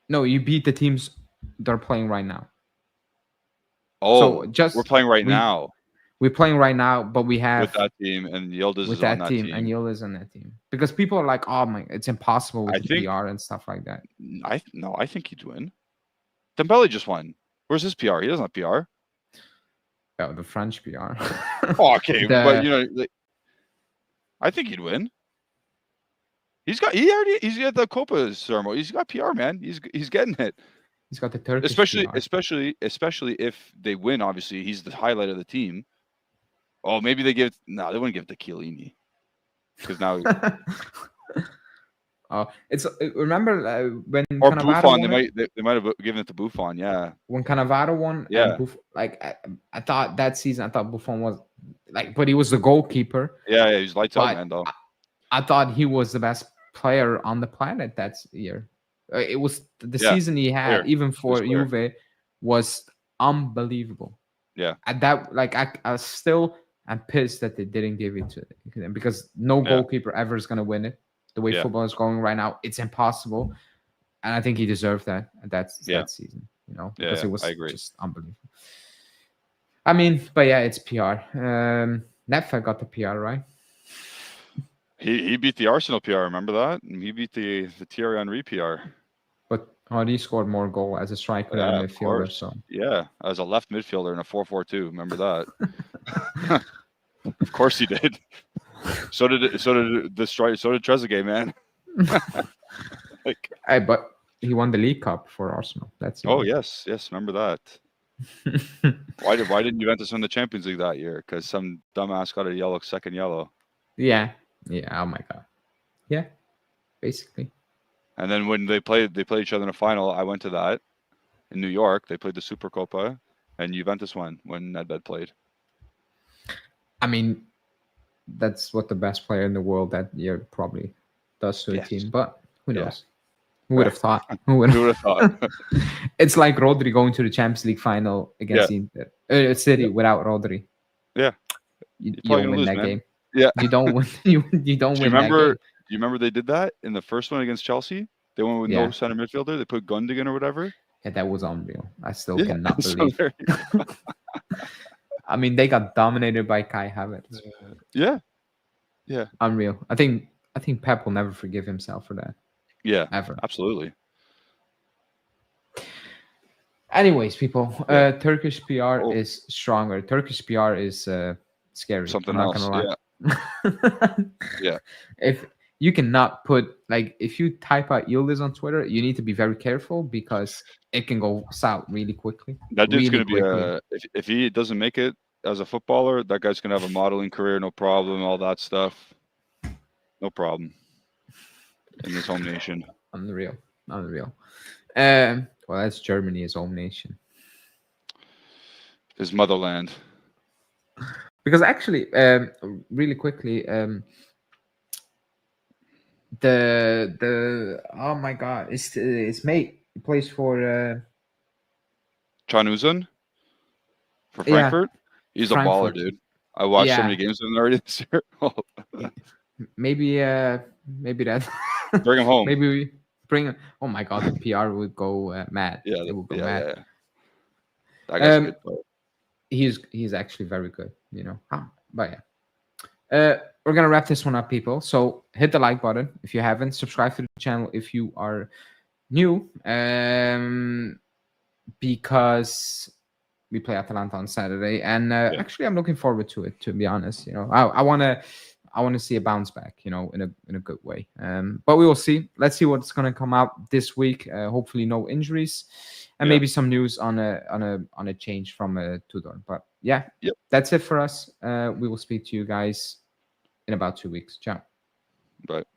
Speaker 1: No, you beat the teams that are playing right now.
Speaker 2: Oh, so we're playing right now.
Speaker 1: We're playing right now, but we have
Speaker 2: with that team and Yildiz
Speaker 1: with
Speaker 2: is
Speaker 1: that
Speaker 2: on that
Speaker 1: team and Yildiz on that team, because people are like, oh my, it's impossible with the PR and stuff like that.
Speaker 2: I think he'd win. Dembele just won. Where's his PR? He doesn't have PR.
Speaker 1: Oh, the French PR.
Speaker 2: Oh, okay, but you know, I think he'd win. He's got the Copa ceremony. He's got PR, man. He's getting it.
Speaker 1: He's got the Turkish
Speaker 2: especially if they win. Obviously, he's the highlight of the team. Oh, maybe they give. No, they wouldn't give it to Chiellini because now.
Speaker 1: Oh, it's remember when
Speaker 2: or Buffon. They might have given it to Buffon. Yeah.
Speaker 1: When Cannavaro won.
Speaker 2: Yeah.
Speaker 1: I thought that season. I thought Buffon was but he was the goalkeeper.
Speaker 2: Yeah, he's lights out, man. Though.
Speaker 1: I thought he was the best player on the planet that year. It was the season he had, even for Juve, was unbelievable.
Speaker 2: Yeah.
Speaker 1: At that, I still am pissed that they didn't give it to him, because no goalkeeper ever is gonna win it. The way football is going right now, it's impossible, and I think he deserved that. That season, you know, because it was just unbelievable. I mean, but yeah, it's PR. Netflix got the PR, right?
Speaker 2: He beat the Arsenal PR. Remember that? And he beat the Thierry Henry PR.
Speaker 1: But he scored more goal as a striker than a midfielder. So
Speaker 2: yeah, as a left midfielder in a 4-4-2. Remember that? Of course he did. So did Trezeguet, man.
Speaker 1: Hey, but he won the League Cup for Arsenal. That's
Speaker 2: yes, remember that. Why didn't Juventus win the Champions League that year? Because some dumbass got a second yellow.
Speaker 1: Yeah. Oh my god. Yeah. Basically.
Speaker 2: And then when they played each other in a final, I went to that in New York. They played the Supercopa, and Juventus won when Nedved played.
Speaker 1: I mean, that's what the best player in the world that year probably does to a team. But who knows? Who would have thought? Who would have thought? It's like Rodri going to the Champions League final against City without Rodri.
Speaker 2: Yeah,
Speaker 1: you don't win that game.
Speaker 2: Yeah,
Speaker 1: you don't win. You don't win that game.
Speaker 2: Do you remember they did that in the first one against Chelsea? They went with no center midfielder. They put Gundogan or whatever.
Speaker 1: Yeah, that was unreal. I still cannot believe. I mean, they got dominated by Kai Havertz.
Speaker 2: Yeah.
Speaker 1: Unreal. I think Pep will never forgive himself for that.
Speaker 2: Yeah,
Speaker 1: ever.
Speaker 2: Absolutely.
Speaker 1: Anyways, people, Turkish PR is stronger. Turkish PR is scary.
Speaker 2: Something else. Yeah.
Speaker 1: If you cannot put, if you type out Yildiz on Twitter, you need to be very careful because it can go south really quickly.
Speaker 2: That dude's going to be if he doesn't make it as a footballer, that guy's going to have a modeling career, no problem, all that stuff. No problem. In his home nation.
Speaker 1: Unreal. Well, that's Germany, his own nation.
Speaker 2: His motherland.
Speaker 1: Because actually, really quickly, the oh my god, it's mate. He plays for
Speaker 2: Can Uzun for
Speaker 1: yeah,
Speaker 2: Frankfurt. He's a baller,
Speaker 1: Frankfurt.
Speaker 2: dude. I watched so
Speaker 1: Yeah,
Speaker 2: many games of him already this year. Oh,
Speaker 1: maybe maybe that
Speaker 2: bring him home.
Speaker 1: maybe we bring. Oh my god, the PR would go mad.
Speaker 2: Yeah,
Speaker 1: It would go
Speaker 2: yeah,
Speaker 1: mad.
Speaker 2: yeah, yeah. That guy's a
Speaker 1: Um,
Speaker 2: good player.
Speaker 1: he's actually very good. You know, but yeah. We're gonna wrap this one up, people. So hit the like button if you haven't. Subscribe to the channel if you are new. Because we play Atalanta on Saturday, and
Speaker 2: Yeah.
Speaker 1: actually, I'm looking forward to it. To be honest, you know, I wanna see a bounce back, you know, in a good way. But we will see. Let's see what's gonna come out this week. Hopefully, no injuries, and
Speaker 2: Yeah.
Speaker 1: maybe some news on a change from Tudor. But yeah,
Speaker 2: Yep.
Speaker 1: that's it for us. We will speak to you guys in about 2 weeks. Ciao.
Speaker 2: But